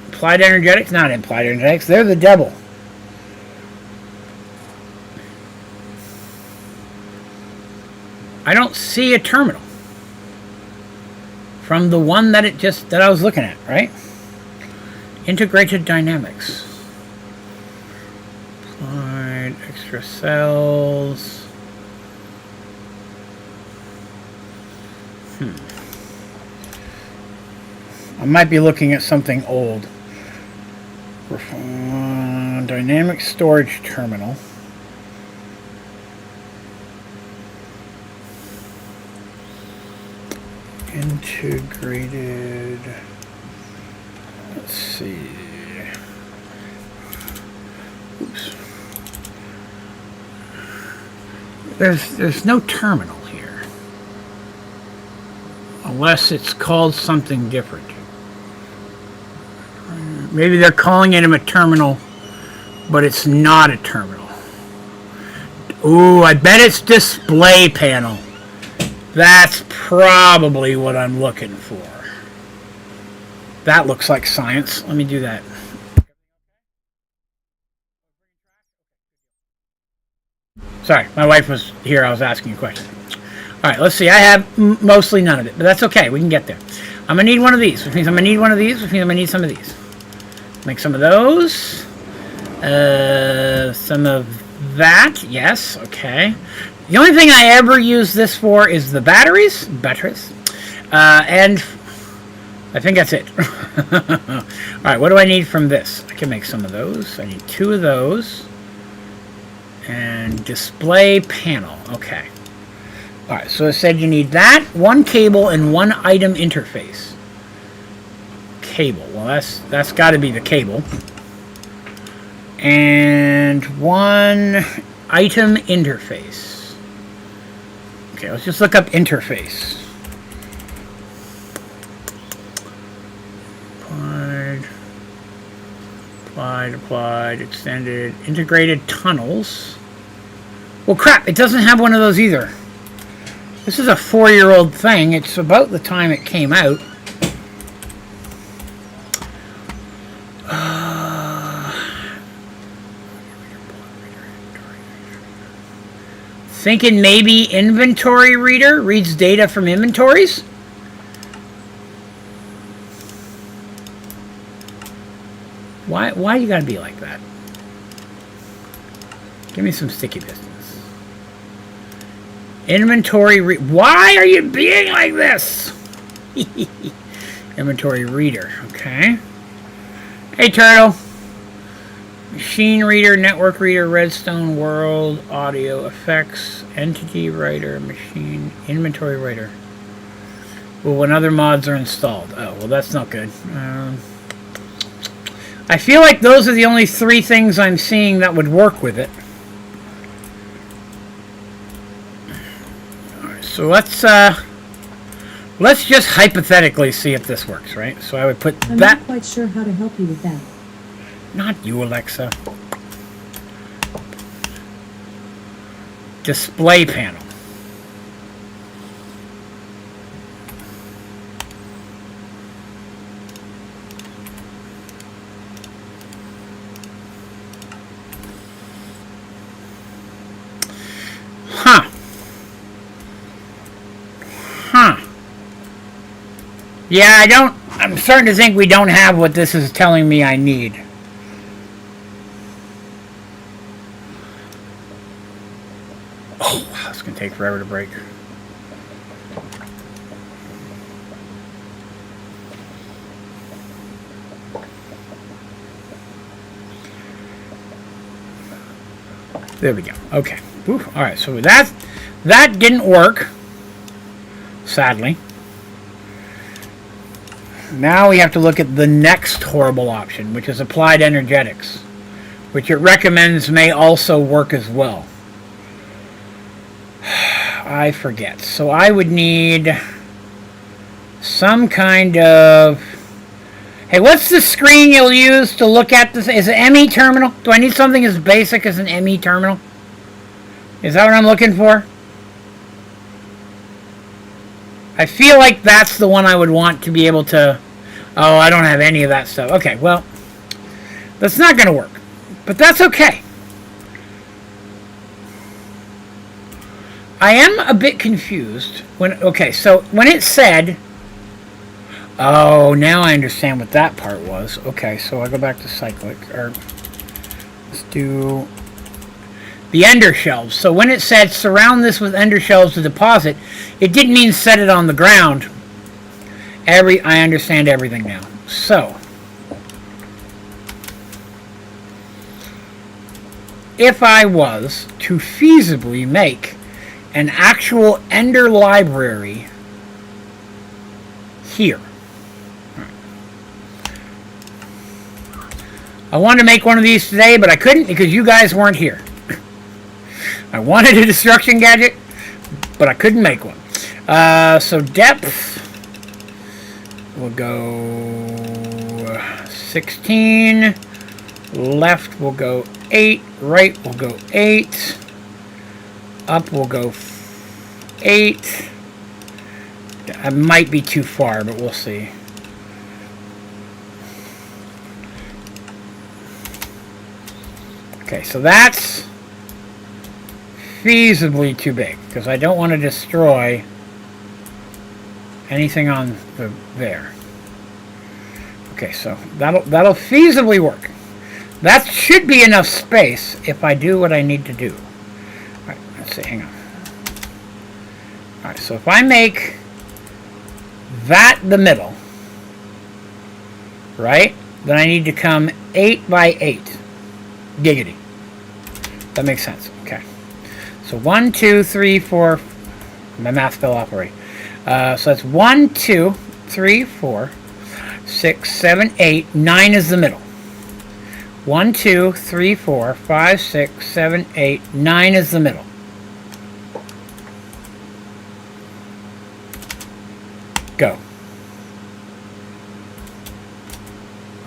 Applied energetics? Not applied energetics. They're the devil. I don't see a terminal. From the one that I was looking at, right? Integrated dynamics. Applied extra cells. I might be looking at something old. Dynamic storage terminal. Integrated. Let's see. Oops. There's no terminal here. Unless it's called something different. Maybe they're calling it a terminal, but it's not a terminal. Ooh, I bet it's display panel. That's probably what I'm looking for. That looks like science. Let me do that. Sorry, my wife was here. I was asking a question. All right, let's see. I have mostly none of it, but that's okay. We can get there. I'm going to need one of these, which means I'm going to need one of these, which means I'm going to need some of these. Make some of those. Some of that. Yes, okay. The only thing I ever use this for is the batteries. And I think that's it. All right, what do I need from this? I can make some of those. I need 2 of those. And display panel. Okay. All right, so it said you need that, 1 cable, and 1 item interface. Cable. Well, that's got to be the cable. And 1 item interface. Okay, let's just look up interface. Applied, extended, integrated tunnels. Well, crap, it doesn't have one of those either. This is a 4-year-old thing. It's about the time it came out. Thinking maybe inventory reader reads data from inventories? Why you gotta be like that? Give me some sticky business. Inventory why are you being like this? Inventory reader, okay. Hey, Turtle. Machine reader, network reader, redstone, world, audio, effects, entity writer, machine, inventory writer. Well, when other mods are installed. Oh, well, that's not good. I feel like those are the only 3 things I'm seeing that would work with it. Alright, so let's just hypothetically see if this works, right? So I would put I'm that... not quite sure how to help you with that. Not you, Alexa. Display panel. Yeah, I'm starting to think we don't have what this is telling me I need. Oh, wow, it's going to take forever to break. There we go. Okay. Oof. All right, so that didn't work, sadly. Now we have to look at the next horrible option, which is applied energetics, which it recommends may also work as well. I forget. So I would need some kind of... Hey, what's the screen you'll use to look at this? Is it ME terminal? Do I need something as basic as an ME terminal? Is that what I'm looking for? I feel like that's the one I would want to be able to... Oh, I don't have any of that stuff. Okay, well, that's not going to work. But that's okay. I am a bit confused. Okay, so when it said... Oh, now I understand what that part was. Okay, so I go back to cyclic. Or let's do... the ender shelves. So when it said surround this with ender shelves to deposit, it didn't mean set it on the ground. I understand everything now. So if I was to feasibly make an actual ender library here. I wanted to make one of these today, but I couldn't because you guys weren't here. I wanted a destruction gadget, but I couldn't make one. So depth, we'll go 16. Left, we'll go 8. Right, we'll go 8. Up, we'll go 8. I might be too far, but we'll see. Okay, so that's feasibly too big because I don't want to destroy anything on there. Okay, so that'll feasibly work. That should be enough space if I do what I need to do. All right, let's see. Hang on. All right, so if I make that the middle, right? Then I need to come 8 by 8. Giggity. That makes sense. Okay. So 1, 2, 3, 4. My math fell off already. So that's 1, 2, 3, 4, 6, 7, 8. 9 is the middle. 1, 2, 3, 4, 5, 6, 7, 8. 9 is the middle. Go.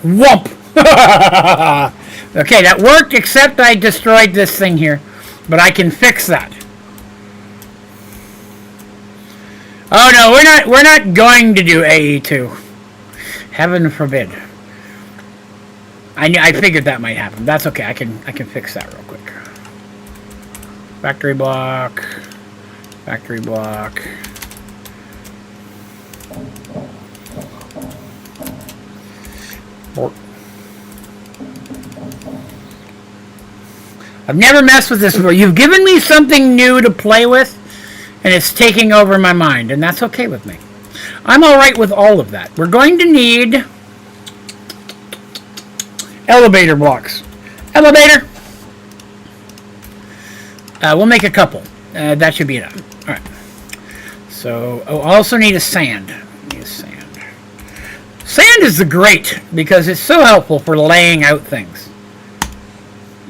Whoop! Okay, that worked, except I destroyed this thing here. But I can fix that. Oh no, we're not going to do AE2. Heaven forbid. I figured that might happen. That's okay. I can fix that real quick. Factory block. Factory block. I've never messed with this before. You've given me something new to play with, and it's taking over my mind, and that's okay with me. I'm alright with all of that. We're going to need elevator blocks. Elevator! We'll make a couple. That should be enough. Alright. So, I also need a sand. Sand is the great, because it's so helpful for laying out things.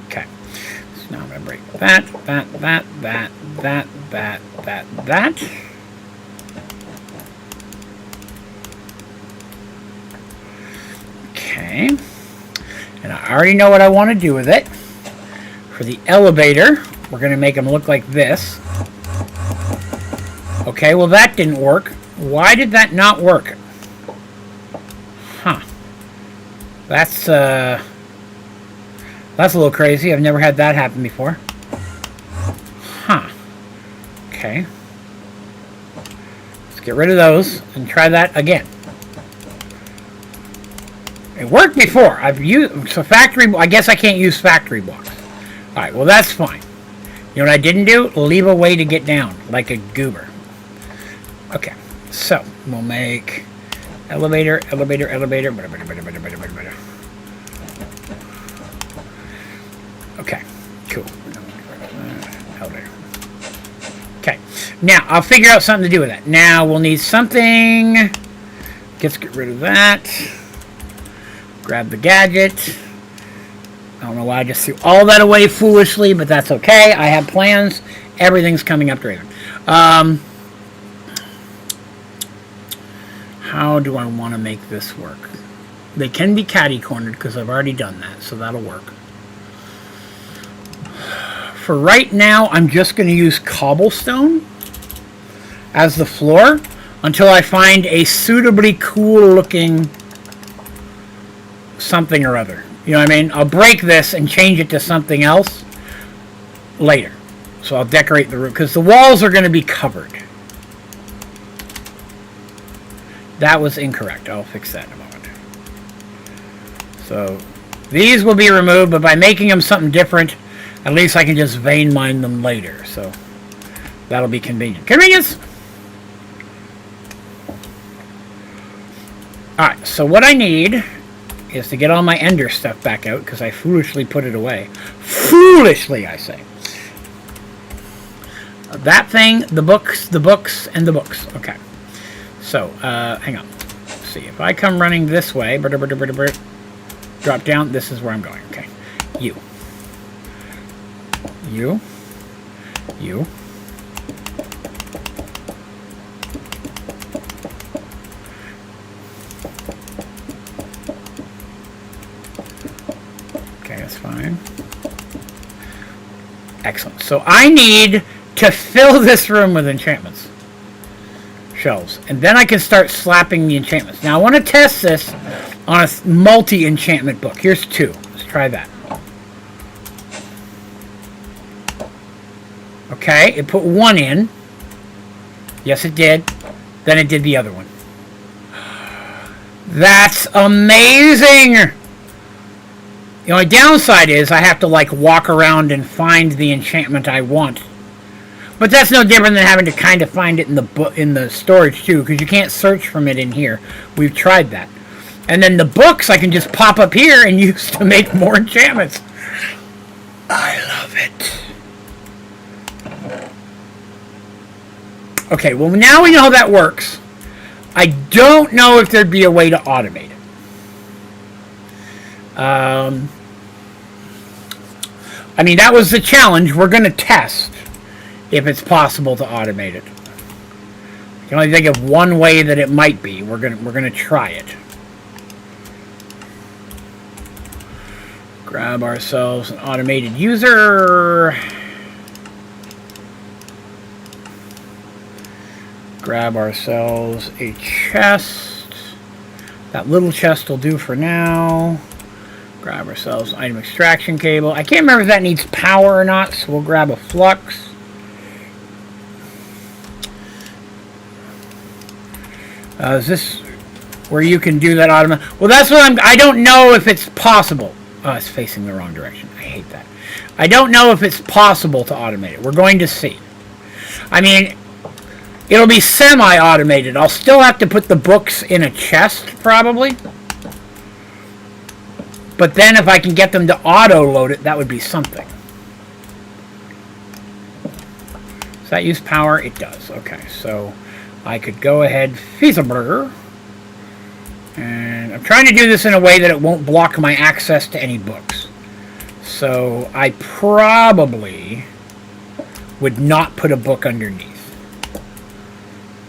Okay. So now I'm going to break that. Okay. And I already know what I want to do with it. For the elevator, we're going to make them look like this. Okay, well that didn't work. Why did that not work? Huh. That's a little crazy. I've never had that happen before. Huh. Okay. Let's get rid of those and try that again. It worked before. I've used so factory. I guess I can't use factory blocks. All right. Well, that's fine. You know what I didn't do? Leave a way to get down like a goober. Okay. So we'll make elevator. Okay. Cool. Elevator. Okay. Now I'll figure out something to do with that. Now we'll need something. Let's get rid of that. Grab the gadget. I don't know why I just threw all that away foolishly, but that's okay. I have plans. Everything's coming up to Raven. How do I want to make this work? They can be catty-cornered because I've already done that, so that'll work. For right now, I'm just going to use cobblestone as the floor until I find a suitably cool-looking something or other. You know what I mean? I'll break this and change it to something else later. So I'll decorate the room because the walls are going to be covered. That was incorrect. I'll fix that in a moment. So these will be removed, but by making them something different, at least I can just vein mine them later. So that'll be convenient. Convenience! Alright, so what I need is to get all my ender stuff back out because I foolishly put it away. Foolishly, I say. That thing, the books, and the books. Okay. So, hang on. Let's see. If I come running this way, drop down, this is where I'm going. Okay. You. Okay, that's fine. Excellent. So I need to fill this room with enchantments. Shelves. And then I can start slapping the enchantments. Now I want to test this on a multi-enchantment book. Here's 2. Let's try that. Okay, it put 1 in. Yes, it did. Then it did the other one. That's amazing! The only downside is I have to like walk around and find the enchantment I want. But that's no different than having to kind of find it in the storage too, because you can't search from it in here. We've tried that. And then the books I can just pop up here and use to make more enchantments. I love it. Okay, well now we know how that works. I don't know if there'd be a way to automate it. I mean, that was the challenge. We're going to test if it's possible to automate it. I can only think of one way that it might be. We're gonna try it. Grab ourselves an automated user. grab ourselves a chest. That little chest will do for now. Grab ourselves item extraction cable. I can't remember if that needs power or not, so we'll grab a flux. Is this where you can do that automatic? Well, that's what I don't know if it's possible. Oh, it's facing the wrong direction. I hate that. I don't know if it's possible to automate it. We're going to see. I mean, it'll be semi-automated. I'll still have to put the books in a chest, probably. But then if I can get them to auto-load it, that would be something. Does that use power? It does. Okay, so I could go ahead, feasible. And I'm trying to do this in a way that it won't block my access to any books. So I probably would not put a book underneath.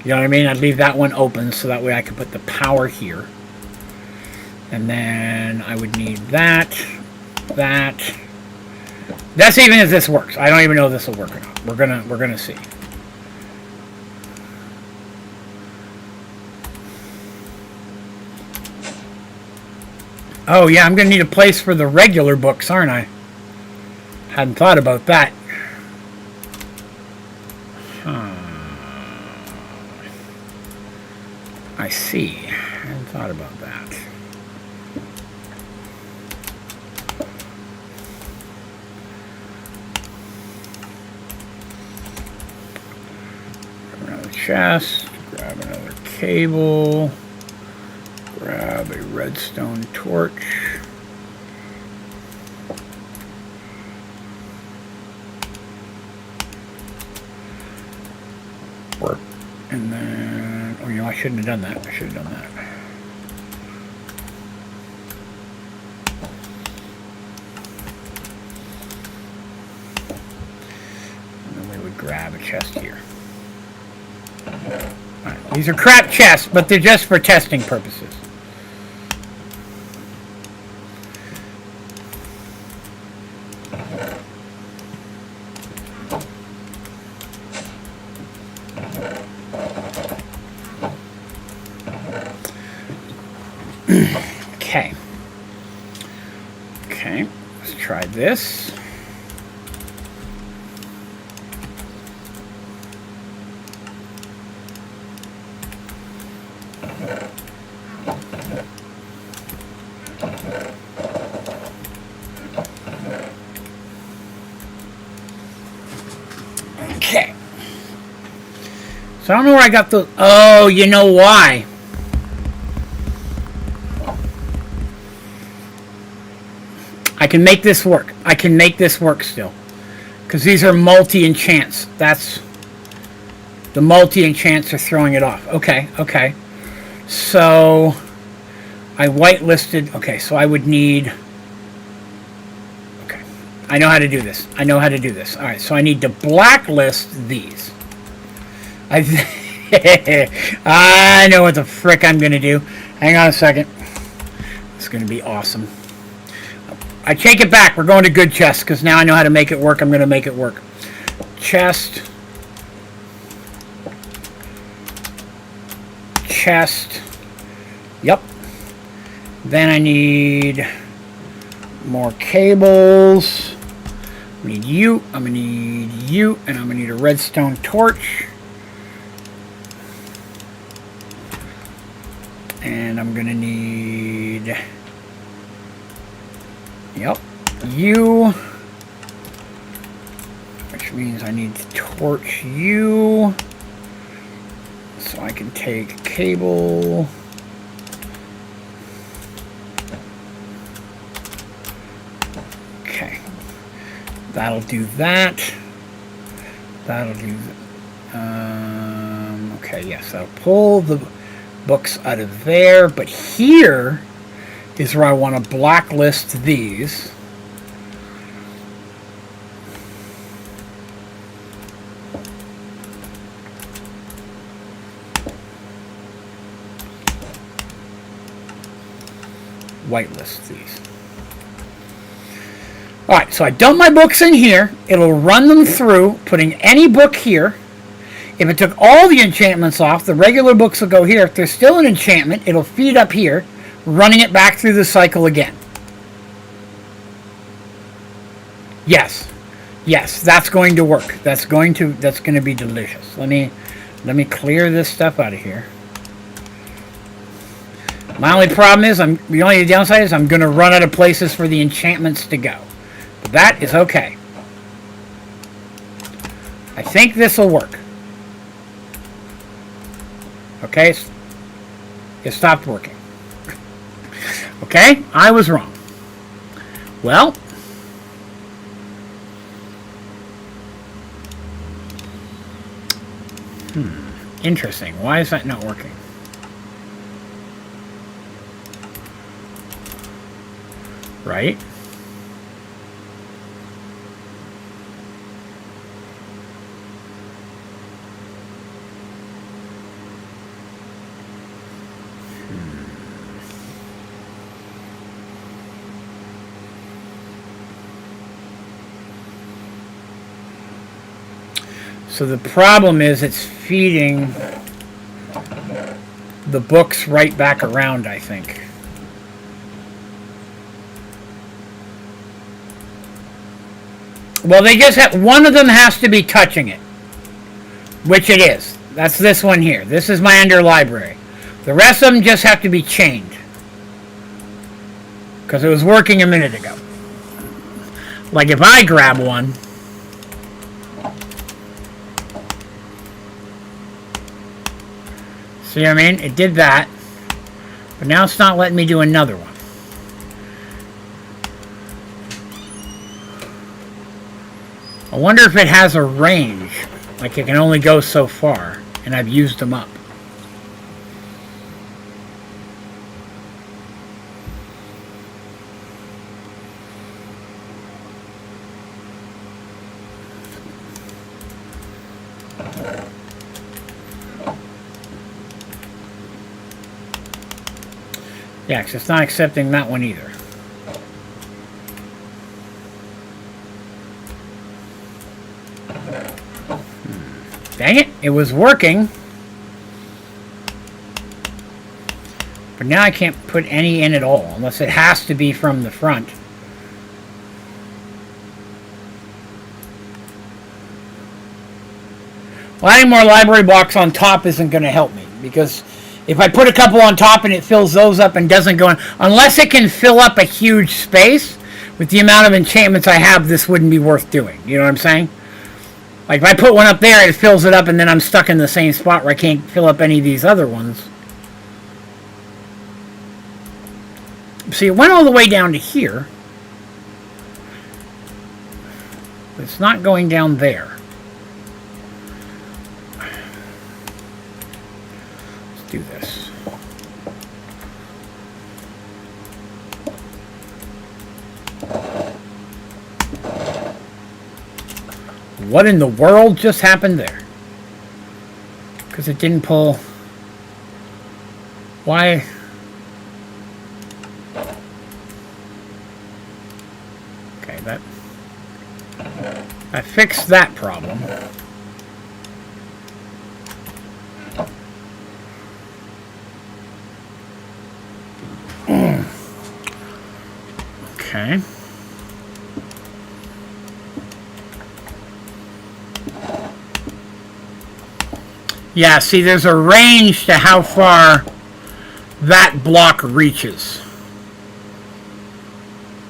You know what I mean? I'd leave that one open so that way I could put the power here. And then I would need that. That's even if this works. I don't even know if this will work or not. We're gonna see. Oh yeah, I'm gonna need a place for the regular books, aren't I? Hadn't thought about that. I see. I hadn't thought about that. Chest, grab another cable, grab a redstone torch. And then, oh, you know, I shouldn't have done that. I should have done that. And then we would grab a chest here. Right. These are crap chests, but they're just for testing purposes. Okay. Okay, let's try this. Okay. So I don't know where I got the... Oh, you know why. I can make this work. I can make this work still. Because these are multi-enchants. That's... The multi-enchants are throwing it off. Okay, okay. So... I whitelisted... Okay, so I would need... Okay. I know how to do this. I know how to do this. Alright, so I need to blacklist these. I know what the frick I'm going to do. Hang on a second. It's going to be awesome. I take it back. We're going to good chest because now I know how to make it work. I'm going to make it work. Chest. Chest. Yep. Then I need more cables. I need you. I'm going to need you. And I'm going to need a redstone torch. And I'm going to need... Yep, you, which means I need to torch you, so I can take cable, okay, that'll do that, that'll do, okay, yes, I'll pull the books out of there, but here is where I want to blacklist these. Whitelist these. Alright, so I dump my books in here. It'll run them through, putting any book here. If it took all the enchantments off, the regular books will go here. If there's still an enchantment, it'll feed up here, running it back through the cycle again. Yes. Yes, that's going to work. That's going to be delicious. Let me clear this stuff out of here. My only problem is the only downside is I'm going to run out of places for the enchantments to go. But that is okay. I think this will work. Okay, it stopped working. Okay, I was wrong. Well, interesting. Why is that not working? Right? So the problem is it's feeding the books right back around, I think. Well, they just have, one of them has to be touching it, which it is. That's this one here. This is my under library. The rest of them just have to be chained, because it was working a minute ago. Like if I grab one, see what I mean? It did that, but now it's not letting me do another one. I wonder if it has a range, like it can only go so far, and I've used them up. Yeah, because it's not accepting that one either. Dang it, it was working. But now I can't put any in at all, unless it has to be from the front. Well, adding more library blocks on top isn't going to help me, because if I put a couple on top and it fills those up and doesn't go in, unless it can fill up a huge space, with the amount of enchantments I have, this wouldn't be worth doing. You know what I'm saying? Like if I put one up there, it fills it up, and then I'm stuck in the same spot where I can't fill up any of these other ones. See, it went all the way down to here. But it's not going down there. Let's do this. What in the world just happened there? Because it didn't pull. Why? Okay, I fixed that problem. Okay. Yeah, see, there's a range to how far that block reaches.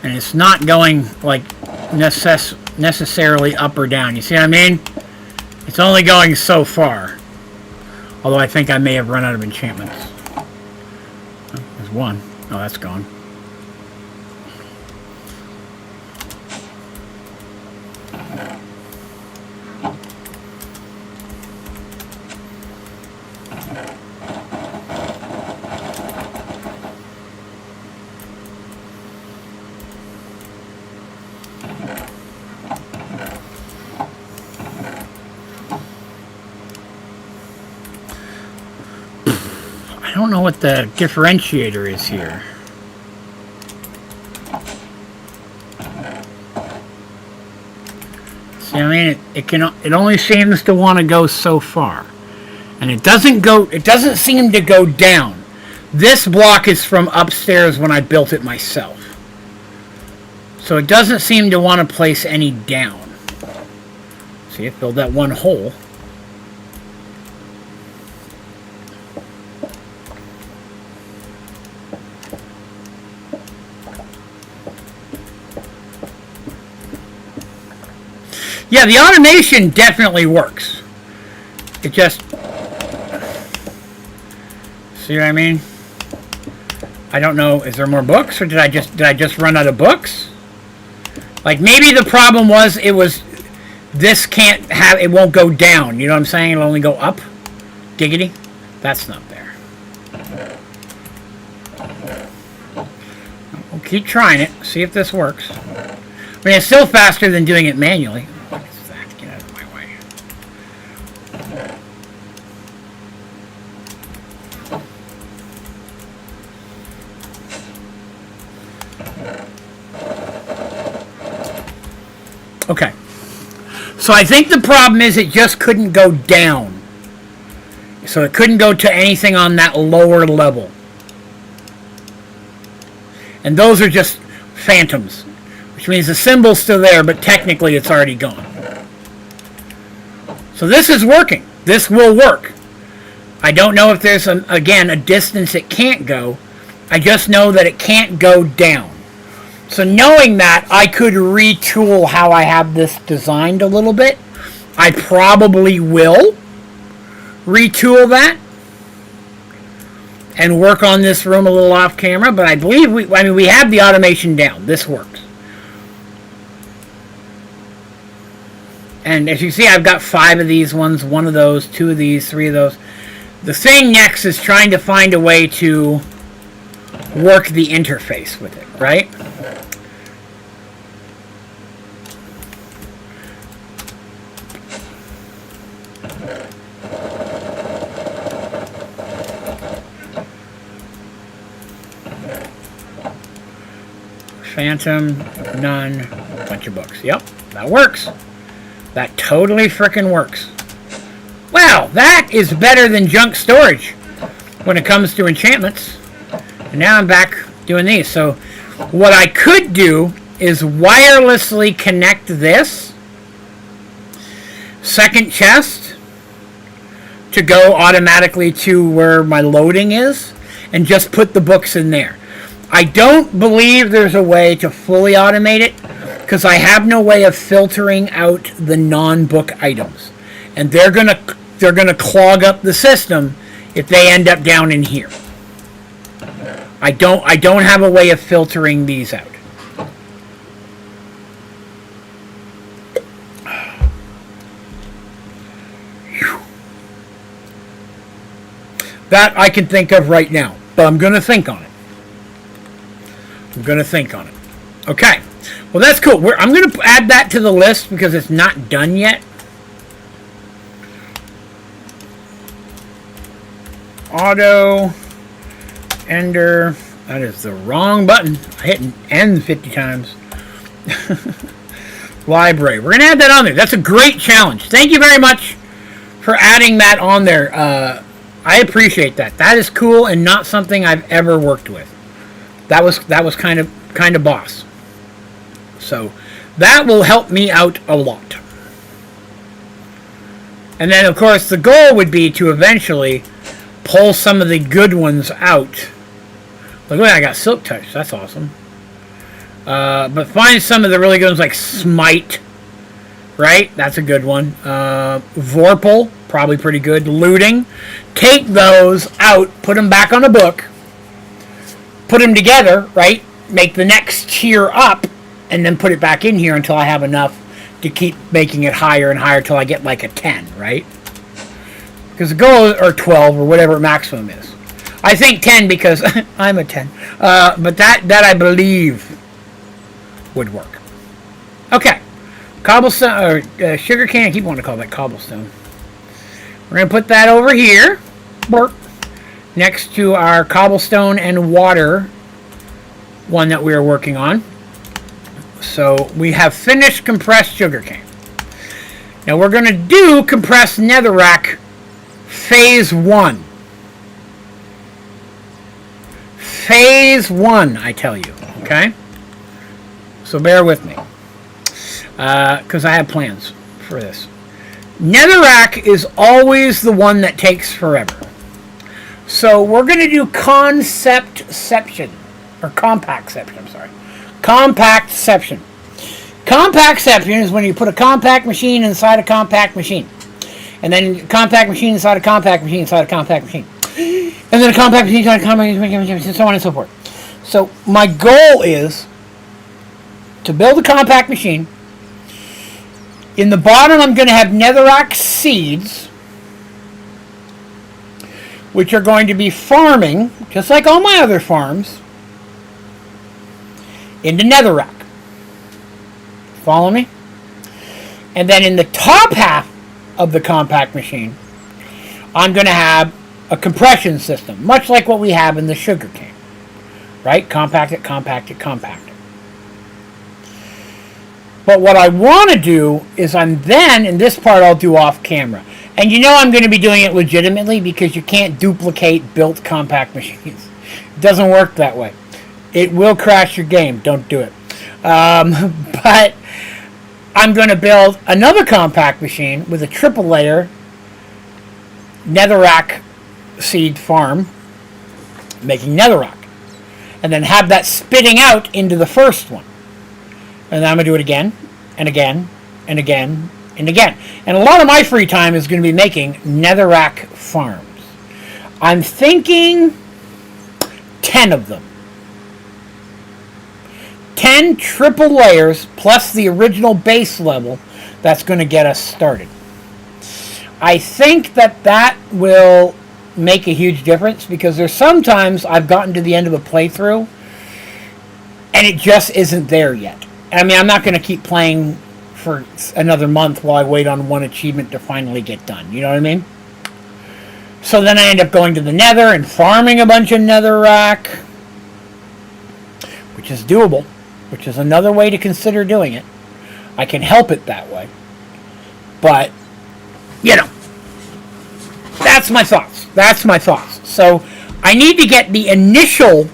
And it's not going, like, necessarily up or down. You see what I mean? It's only going so far. Although I think I may have run out of enchantments. Oh, there's one. Oh, that's gone. I don't know what the differentiator is here. See what I mean? It only seems to want to go so far. And it doesn't seem to go down. This block is from upstairs when I built it myself. So it doesn't seem to want to place any down. See, it filled that one hole. Yeah, the automation definitely works. It just... See what I mean? I don't know, is there more books, or did I just run out of books? Like, maybe the problem was this it won't go down, you know what I'm saying? It'll only go up. Giggity. That's not there. We'll keep trying it, see if this works. I mean, it's still faster than doing it manually. What is that? Get out of my way. Okay. So I think the problem is it just couldn't go down. So it couldn't go to anything on that lower level. And those are just phantoms. Which means the symbol's still there, but technically it's already gone. So this is working. This will work. I don't know if there's, again, a distance it can't go. I just know that it can't go down. So knowing that, I could retool how I have this designed a little bit. I probably will retool that and work on this room a little off camera, but I believe we have the automation down. This works. And as you see, I've got 5 of these ones, 1 of those, 2 of these, 3 of those. The thing next is trying to find a way to work the interface with it, right? Phantom, none, bunch of books. Yep, that works. That totally frickin' works. Wow, that is better than junk storage when it comes to enchantments. And now I'm back doing these. So what I could do is wirelessly connect this second chest to go automatically to where my loading is and just put the books in there. I don't believe there's a way to fully automate it because I have no way of filtering out the non-book items. And they're gonna clog up the system if they end up down in here. I don't have a way of filtering these out. That I can think of right now, but I'm gonna think on it. Okay. Well, that's cool. I'm going to add that to the list because it's not done yet. Auto. Ender. That is the wrong button. I hit N 50 times. Library. We're going to add that on there. That's a great challenge. Thank you very much for adding that on there. I appreciate that. That is cool and not something I've ever worked with. That was kind of boss. So that will help me out a lot. And then of course the goal would be to eventually pull some of the good ones out. Look, I got Silk Touch. That's awesome. But find some of the really good ones like Smite. Right? That's a good one. Vorpal. Probably pretty good. Looting. Take those out. Put them back on a book. Put them together, right? Make the next tier up, and then put it back in here until I have enough to keep making it higher and higher till I get like a 10, right? Because the goal, or 12, or whatever maximum is. I think 10 because I'm a 10. But that I believe would work. Okay. Cobblestone, or sugar cane, I keep wanting to call that cobblestone. We're going to put that over here. Bork. Next to our cobblestone and water one that we are working on. So we have finished compressed sugarcane. Now we're going to do compressed netherrack phase 1. Phase 1, I tell you. Okay? So bear with me. Because I have plans for this. Netherrack is always the one that takes forever. So we're going to do conceptception. Or compactception, I'm sorry. Compactception. Compactception is when you put a compact machine inside a compact machine. And then compact machine inside a compact machine inside a compact machine. And then a compact machine inside a compact machine, and so on and so forth. So my goal is to build a compact machine. In the bottom, I'm going to have netherrack seeds, which are going to be farming, just like all my other farms, into netherrack. Follow me? And then in the top half of the compact machine, I'm going to have a compression system, much like what we have in the sugar cane. Right? Compact it, compact it, compact it. But what I want to do is and this part I'll do off camera. And you know I'm going to be doing it legitimately because you can't duplicate built compact machines. It doesn't work that way. It will crash your game. Don't do it. But I'm going to build another compact machine with a triple layer netherrack seed farm, making netherrack. And then have that spitting out into the first one. And then I'm going to do it again, and again, and again, and again. And a lot of my free time is going to be making netherrack farms. I'm thinking 10 of them. 10 triple layers plus the original base level that's going to get us started. I think that will make a huge difference because there's sometimes I've gotten to the end of a playthrough and it just isn't there yet. I mean, I'm not going to keep playing for another month while I wait on one achievement to finally get done. You know what I mean? So then I end up going to the nether and farming a bunch of netherrack, which is doable, which is another way to consider doing it. I can help it that way. But, you know, that's my thoughts. That's my thoughts. So I need to get the initial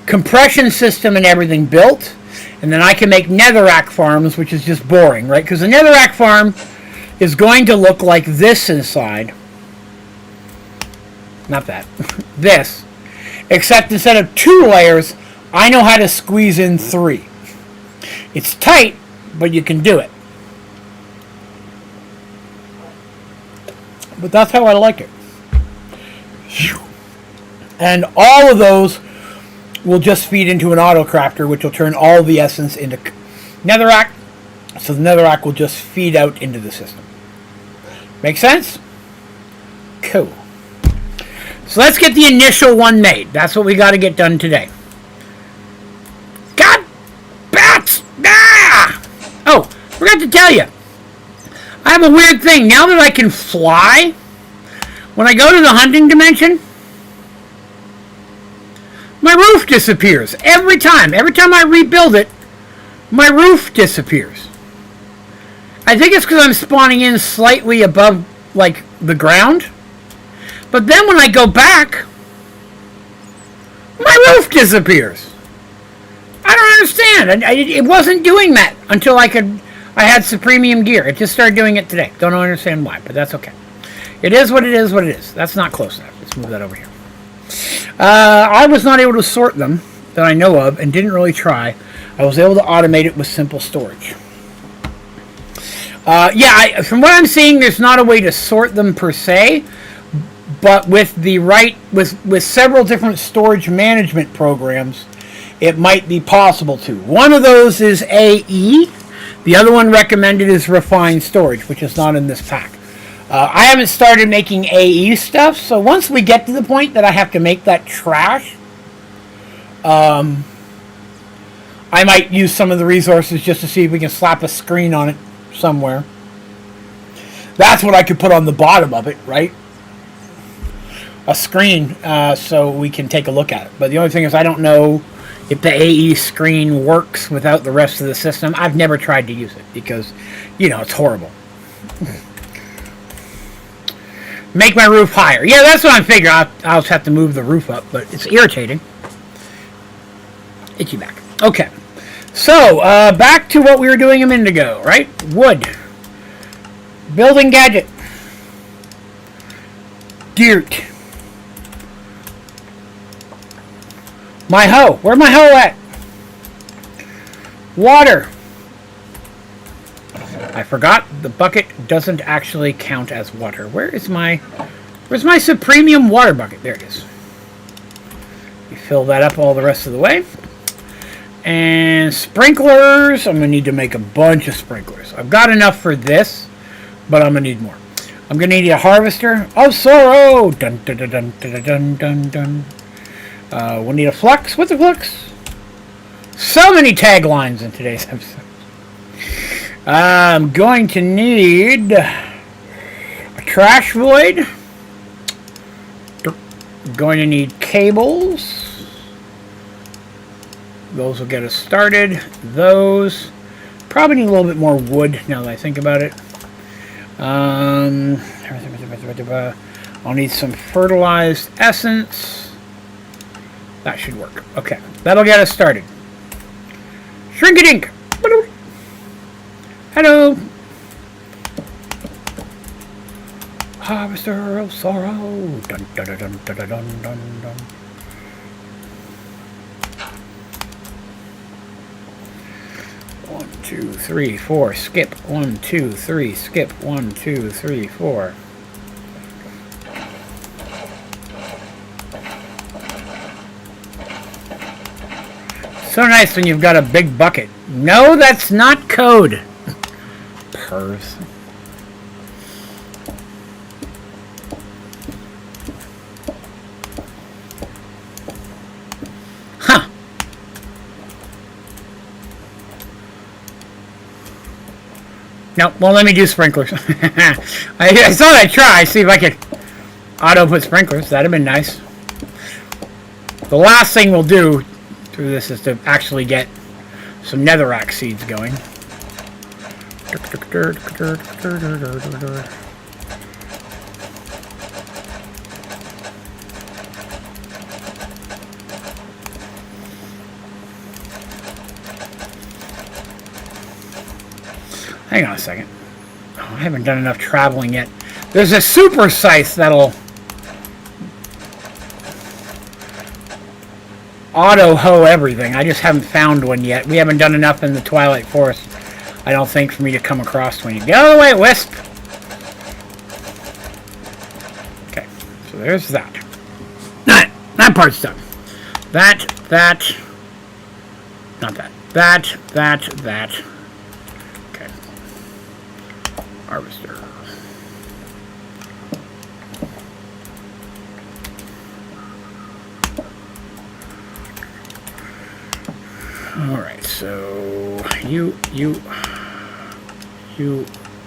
compression system and everything built. And then I can make netherrack farms, which is just boring, right? Because the netherrack farm is going to look like this inside. Not that. This. Except instead of 2 layers, I know how to squeeze in 3. It's tight, but you can do it. But that's how I like it. And all of those will just feed into an auto crafter, which will turn all the essence into netherrack. So the netherrack will just feed out into the system. Make sense? Cool. So let's get the initial one made. That's what we got to get done today. God, bats! Ah! Oh, forgot to tell you. I have a weird thing. Now that I can fly, when I go to the hunting dimension, my roof disappears every time. Every time I rebuild it, my roof disappears. I think it's because I'm spawning in slightly above, like, the ground. But then when I go back, my roof disappears. I don't understand. It wasn't doing that until I had Supremium gear. It just started doing it today. Don't understand why, but that's okay. It is what it is what it is. That's not close enough. Let's move that over here. I was not able to sort them that I know of and didn't really try. I was able to automate it with simple storage. From what I'm seeing, there's not a way to sort them per se, but with with several different storage management programs, it might be possible to. One of those is AE. The other one recommended is Refined Storage, which is not in this pack. I haven't started making AE stuff, so once we get to the point that I have to make that trash, I might use some of the resources just to see if we can slap a screen on it somewhere. That's what I could put on the bottom of it, right? A screen, so we can take a look at it. But the only thing is I don't know if the AE screen works without the rest of the system. I've never tried to use it because, you know, it's horrible. Make my roof higher. Yeah, that's what I'm figuring. I'll just have to move the roof up, but it's irritating. Itchy back. Okay. So, back to what we were doing a minute ago, right? Wood. Building gadget. Dirt. My hoe. Where's my hoe at? Water. I forgot the bucket doesn't actually count as water. Where's my Supremium water bucket? There it is. You fill that up all the rest of the way. And sprinklers. I'm going to need to make a bunch of sprinklers. I've got enough for this, but I'm going to need more. I'm going to need a harvester of sorrow. Dun dun dun dun dun dun dun. We'll need a flux. What's a flux? So many taglines in today's episode. I'm going to need a trash void. I'm going to need cables. Those will get us started. Those. Probably need a little bit more wood now that I think about it. I'll need some fertilized essence. That should work. Okay. That'll get us started. Shrink-a-dink. Hello. Harvester of sorrow. Dun dun dun dun dun dun dun dun. One, 2, 3, 4. Skip. 1, 2, 3. Skip. 1, 2, 3, 4. So nice when you've got a big bucket. No, that's not code. Pervs. Huh. No, well, let me do sprinklers. I thought I'd try, see if I could auto put sprinklers. That'd have been nice. The last thing we'll do through this is to actually get some netherrack seeds going. Hang on a second. Oh, I haven't done enough traveling yet. There's a super scythe that'll auto hoe everything. I just haven't found one yet. We haven't done enough in the Twilight Forest, I don't think, for me to come across one. Get out of the way, Wisp! Okay, so there's that. That part's done. That. Not that. That. Okay. Harvester. Alright, so you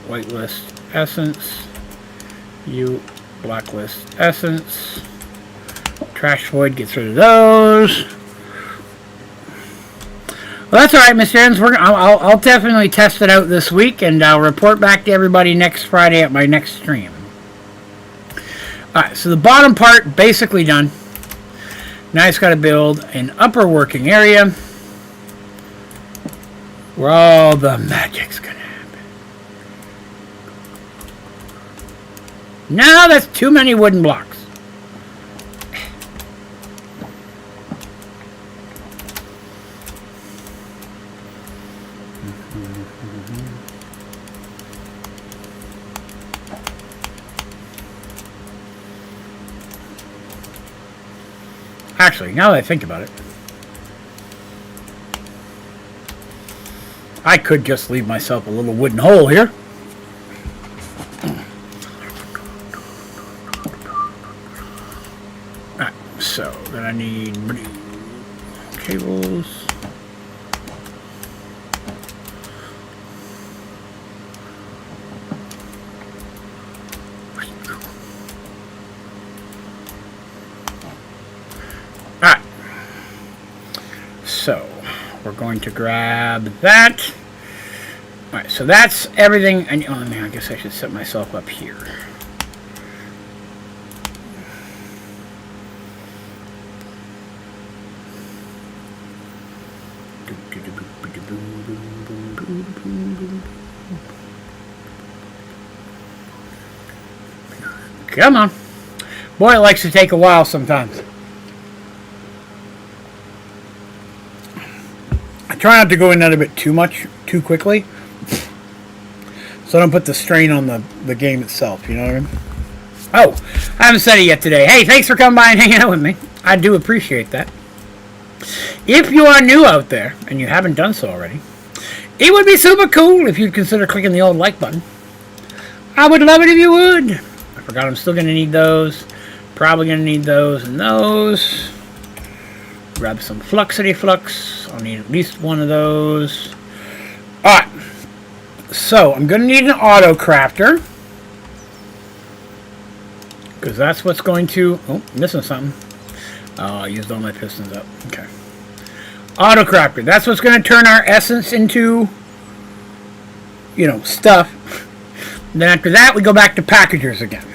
whitelist essence, you blacklist essence, trash void gets rid of those. Well, that's alright, Mr. Evans. I'll definitely test it out this week, and I'll report back to everybody next Friday at my next stream. Alright, so the bottom part basically done. Now I just got to build an upper working area where all the magic's gonna happen. No, that's too many wooden blocks. Actually, now that I think about it, I could just leave myself a little wooden hole here. Alright, so then I need cables. Alright, so we're going to grab that. Alright, so that's everything. Oh man, I guess I should set myself up here. Come on. Boy, it likes to take a while sometimes. I try not to go in that a bit too too quickly. So I don't put the strain on the game itself, you know what I mean? Oh, I haven't said it yet today. Hey, thanks for coming by and hanging out with me. I do appreciate that. If you are new out there, and you haven't done so already, it would be super cool if you'd consider clicking the old like button. I would love it if you would. I forgot I'm still going to need those. Probably going to need those and those. Grab some Fluxity Flux. I'll need at least one of those. Alright. So, I'm going to need an auto crafter. Because that's what's going to... Oh, missing something. Oh, I used all my pistons up. Okay. Auto crafter. That's what's going to turn our essence into, you know, stuff. And then after that, we go back to packagers again.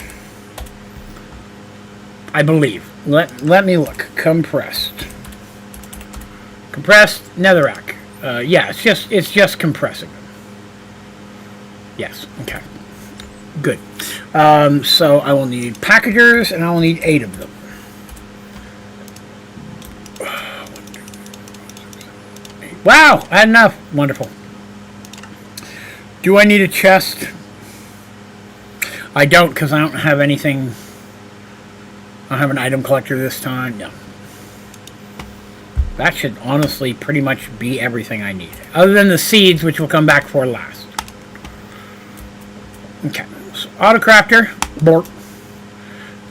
I believe. Let me look. Compressed. Compressed netherrack. Yeah, it's just compressing them. Yes. Okay. Good. So I will need packagers, and I will need 8 of them. Wow, I had enough. Wonderful. Do I need a chest? I don't, because I don't have anything. I don't have an item collector this time. No. That should honestly pretty much be everything I need. Other than the seeds, which will come back for last. Okay. So, auto crafter. Bork.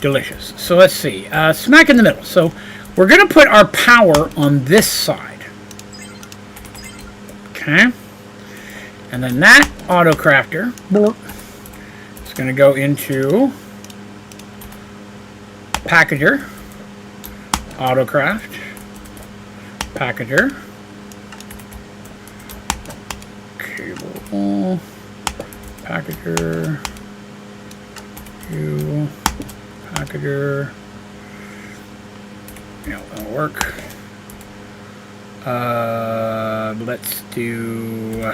Delicious. So let's see. Smack in the middle. So we're going to put our power on this side. Okay. And then that auto crafter is going to go into packager, autocraft, packager, cable, packager, you, packager. Yeah, that'll work. Let's do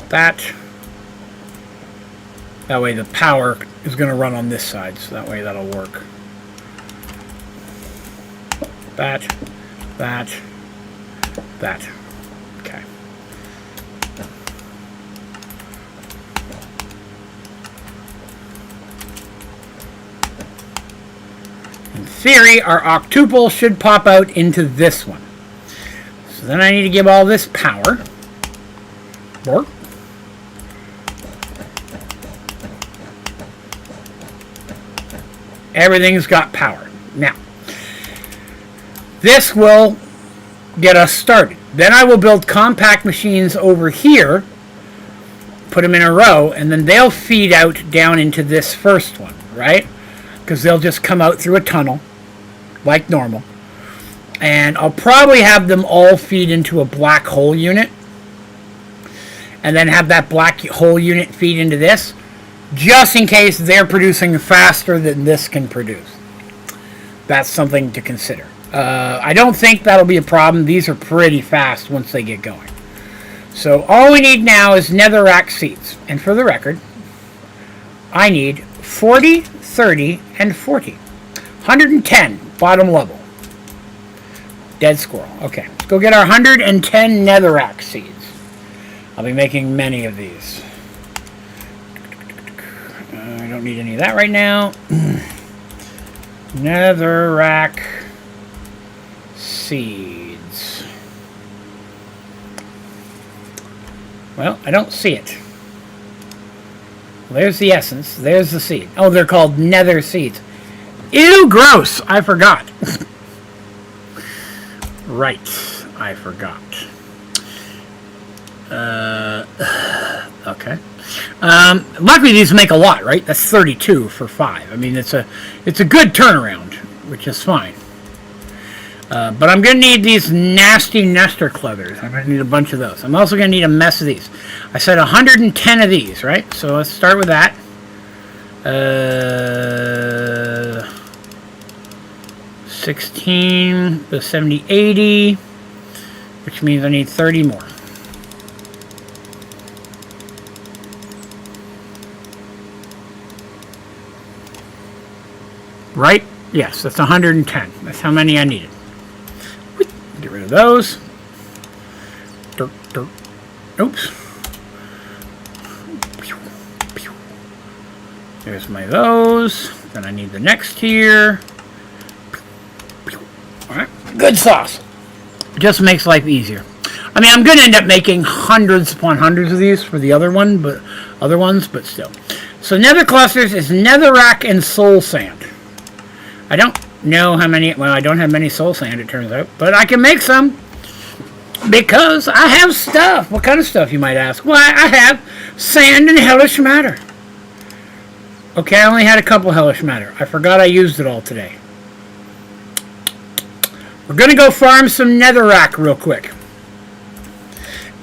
that. That way the power is going to run on this side, so that way that'll work. That. Okay. In theory, our octuple should pop out into this one. So then I need to give all this power. Work. Everything's got power. Now, this will get us started. Then I will build compact machines over here, put them in a row, and then they'll feed out down into this first one, right? Because they'll just come out through a tunnel, like normal. And I'll probably have them all feed into a black hole unit, and then have that black hole unit feed into this, just in case they're producing faster than this can produce. That's something to consider. I don't think that'll be a problem. These are pretty fast once they get going. So all we need now is netherrack seeds. And for the record, I need 40, 30, and 40. 110 bottom level. Dead squirrel. Okay, let's go get our 110 netherrack seeds. I'll be making many of these. I don't need any of that right now. Netherrack seeds. Well, I don't see it. There's the essence. There's the seed. Oh, they're called nether seeds. Ew, gross. I forgot. Right. I forgot. Okay. Luckily these make a lot, right? That's 32 for 5. I mean, it's a good turnaround, which is fine. But I'm going to need these nasty nester cluthers. I'm going to need a bunch of those. I'm also going to need a mess of these. I said 110 of these, right? So let's start with that. 16, the 70, 80, which means I need 30 more. Right? Yes, that's 110. That's how many I needed. Get rid of those. Dirt, dirt. Oops. There's my those. Then I need the next tier. Alright. Good sauce. Just makes life easier. I mean, I'm going to end up making hundreds upon hundreds of these for the other ones, but still. So nether clusters is netherrack and soul sand. I don't know how many, well, I don't have many soul sand, it turns out, but I can make some because I have stuff. What kind of stuff, you might ask? Why, I have sand and hellish matter. Okay, I only had a couple hellish matter. I forgot I used it all today. We're going to go farm some netherrack real quick.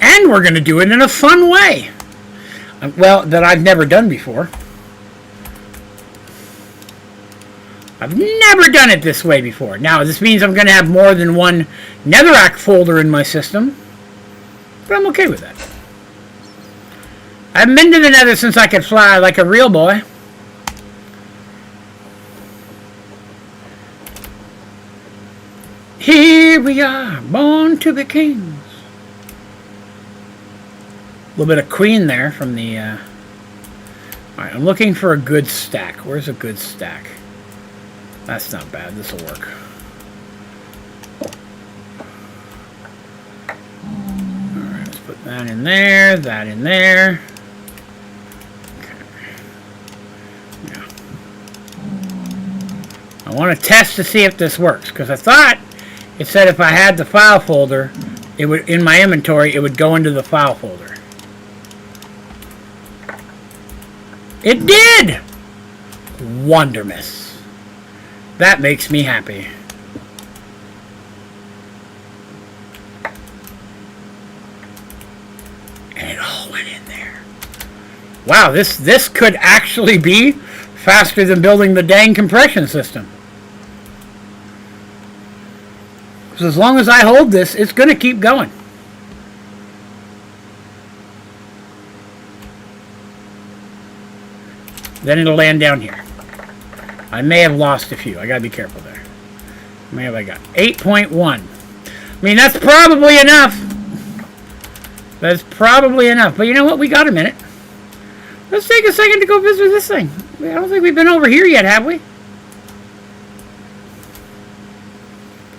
And we're going to do it in a fun way. Well, that I've never done before. I've never done it this way before. Now, this means I'm going to have more than one netherrack folder in my system. But I'm okay with that. I haven't been to the nether since I could fly like a real boy. Here we are, born to be kings. A little bit of queen there from the... Alright, I'm looking for a good stack. Where's a good stack? That's not bad. This will work. Alright, let's put that in there, that in there. Okay. Yeah. I want to test to see if this works, because I thought it said if I had the file folder, it would, in my inventory, it would go into the file folder. It did! Wondermiss. That makes me happy. And it all went in there. Wow, this could actually be faster than building the dang compression system. So as long as I hold this, it's going to keep going. Then it'll land down here. I may have lost a few. I gotta be careful there. How many have I got? 8.1. I mean, that's probably enough. That's probably enough. But you know what? We got a minute. Let's take a second to go visit this thing. I don't think we've been over here yet, have we?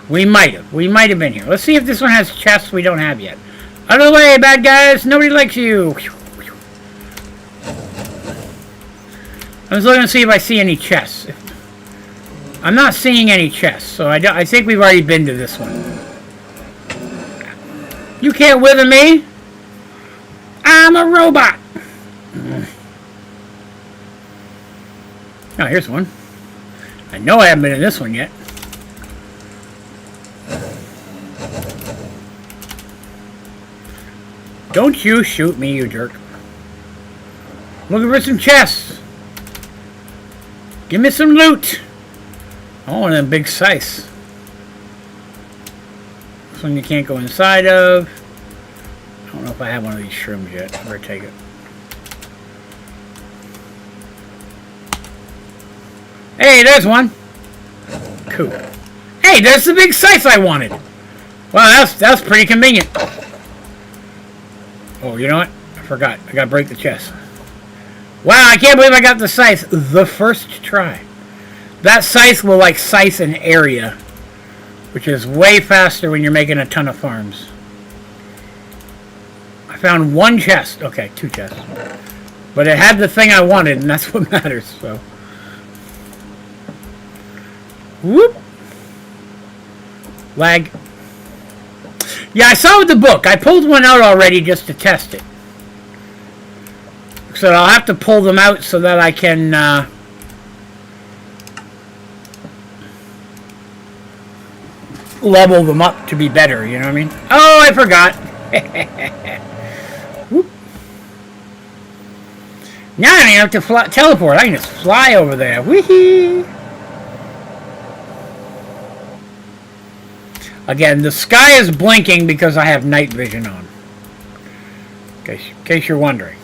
We might have. We might have been here. Let's see if this one has chests we don't have yet. Out of the way, bad guys. Nobody likes you. I was looking to see if I see any chests. I'm not seeing any chests, so I think we've already been to this one. You can't wither me. I'm a robot. Oh, here's one. I know I haven't been in this one yet. Don't you shoot me, you jerk. Looking for some chests. Give me some loot. I want them big size. This one you can't go inside of. I don't know if I have one of these shrooms yet. I better take it. Hey, there's one. Cool. Hey, there's the big size I wanted. Wow, that's pretty convenient. Oh, you know what? I forgot. I gotta break the chest. Wow, I can't believe I got the scythe the first try. That scythe will like scythe an area, which is way faster when you're making a ton of farms. I found one chest. Okay, two chests. But it had the thing I wanted, and that's what matters, so. Whoop. Lag. Yeah, I saw with the book. I pulled one out already just to test it. So I'll have to pull them out so that I can level them up to be better, you know what I mean? Oh, I forgot. Whoop. Now I don't even have to teleport. I can just fly over there. Wee-hee. Again, the sky is blinking because I have night vision on. In case you're wondering.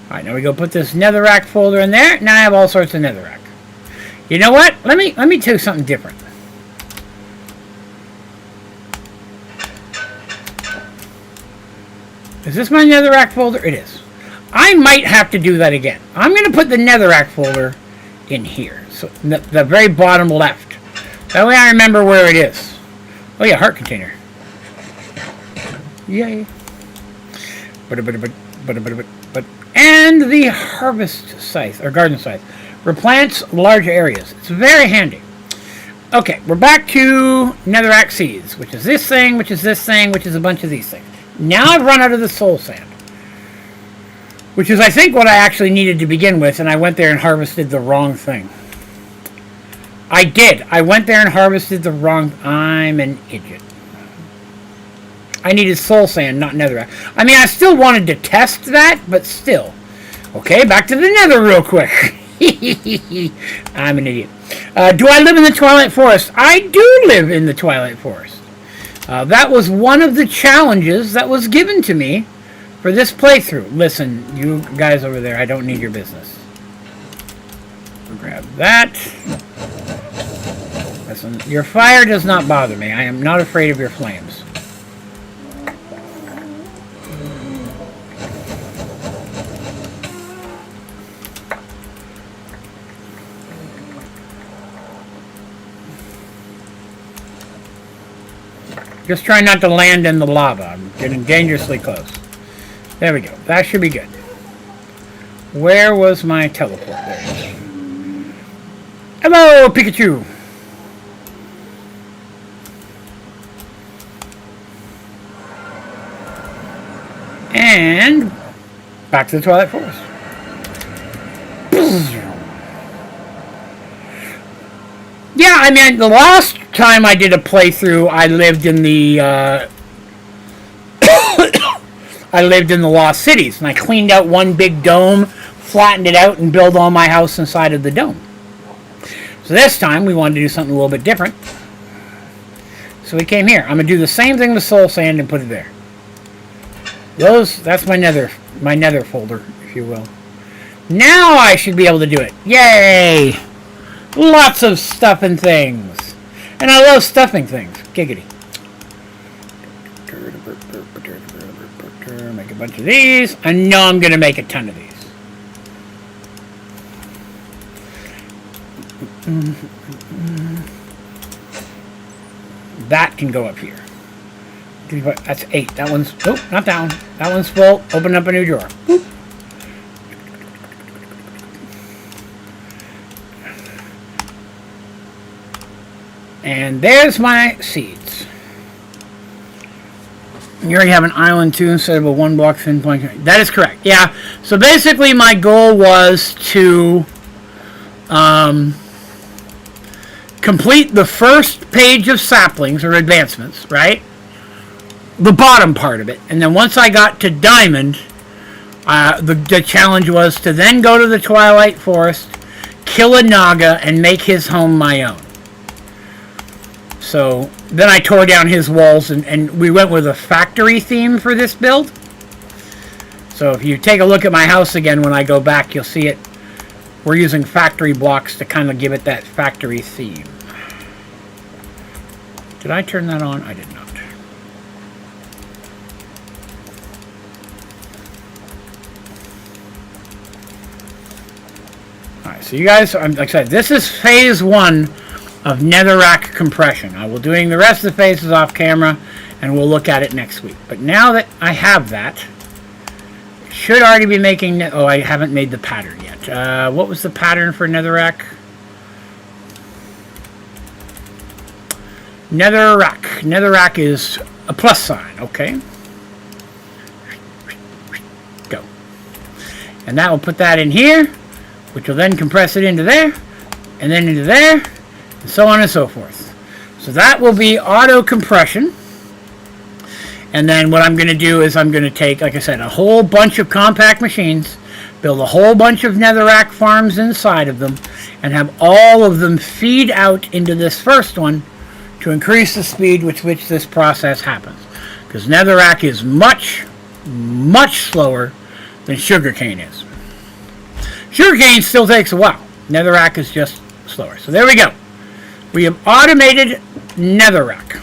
Alright, now we go put this netherrack folder in there. Now I have all sorts of netherrack. You know what? Let me do something different. Is this my netherrack folder? It is. I might have to do that again. I'm going to put the netherrack folder in here. So the very bottom left. That way I remember where it is. Oh yeah, heart container. Yay. And the harvest scythe, or garden scythe. Replants large areas. It's very handy. Okay, we're back to netherrack seeds, which is this thing, which is this thing, which is a bunch of these things. Now I've run out of the soul sand. Which is, I think, what I actually needed to begin with, and I went there and harvested the wrong thing. I did. I went there and harvested the wrong... I'm an idiot. I needed soul sand, not netherrack. I mean, I still wanted to test that, but still. Okay, back to the nether real quick. I'm an idiot. Do I live in the Twilight Forest? I do live in the Twilight Forest. That was one of the challenges that was given to me for this playthrough. Listen, you guys over there, I don't need your business. Grab that. Listen, your fire does not bother me. I am not afraid of your flames. Just try not to land in the lava. I'm getting dangerously close. There we go. That should be good. Where was my teleport? There it is. Hello, Pikachu! And back to the Twilight Forest. Yeah, I mean, the last time I did a playthrough, I lived in the I lived in the Lost Cities, and I cleaned out one big dome, flattened it out, and built all my house inside of the dome. So this time, we wanted to do something a little bit different. So we came here. I'm going to do the same thing with soul sand and put it there. That's my nether folder, if you will. Now I should be able to do it. Yay! Lots of stuffing things. And I love stuffing things. Giggity. Make a bunch of these. I know I'm going to make a ton of these. That can go up here. That's 8. That one's... Oh, not that one. That one's full. Open up a new drawer. Boop. And there's my seeds. You already have an island too instead of a 1 block thin plank. That is correct. Yeah. So basically my goal was to complete the first page of saplings or advancements, right? The bottom part of it. And then once I got to diamond, the challenge was to then go to the Twilight Forest, kill a Naga, and make his home my own. So then I tore down his walls, and we went with a factory theme for this build. So if you take a look at my house again when I go back, you'll see it. We're using factory blocks to kind of give it that factory theme. Did I turn that on? I did not. Alright, so you guys, like I said, this is phase 1 of netherrack compression. I will be doing the rest of the phases off camera, and we'll look at it next week. But now that I have that, should already be making... Oh, I haven't made the pattern yet. What was the pattern for netherrack? Netherrack. Netherrack is a plus sign. Okay. Go. And that will put that in here, which will then compress it into there, and then into there, and so on and so forth. So that will be auto compression. And then what I'm going to do is I'm going to take, like I said, a whole bunch of compact machines, build a whole bunch of netherrack farms inside of them, and have all of them feed out into this first one to increase the speed with which this process happens. Because netherrack is much, much slower than sugarcane is. Sugarcane still takes a while. Netherrack is just slower. So there we go. We have automated netherrack.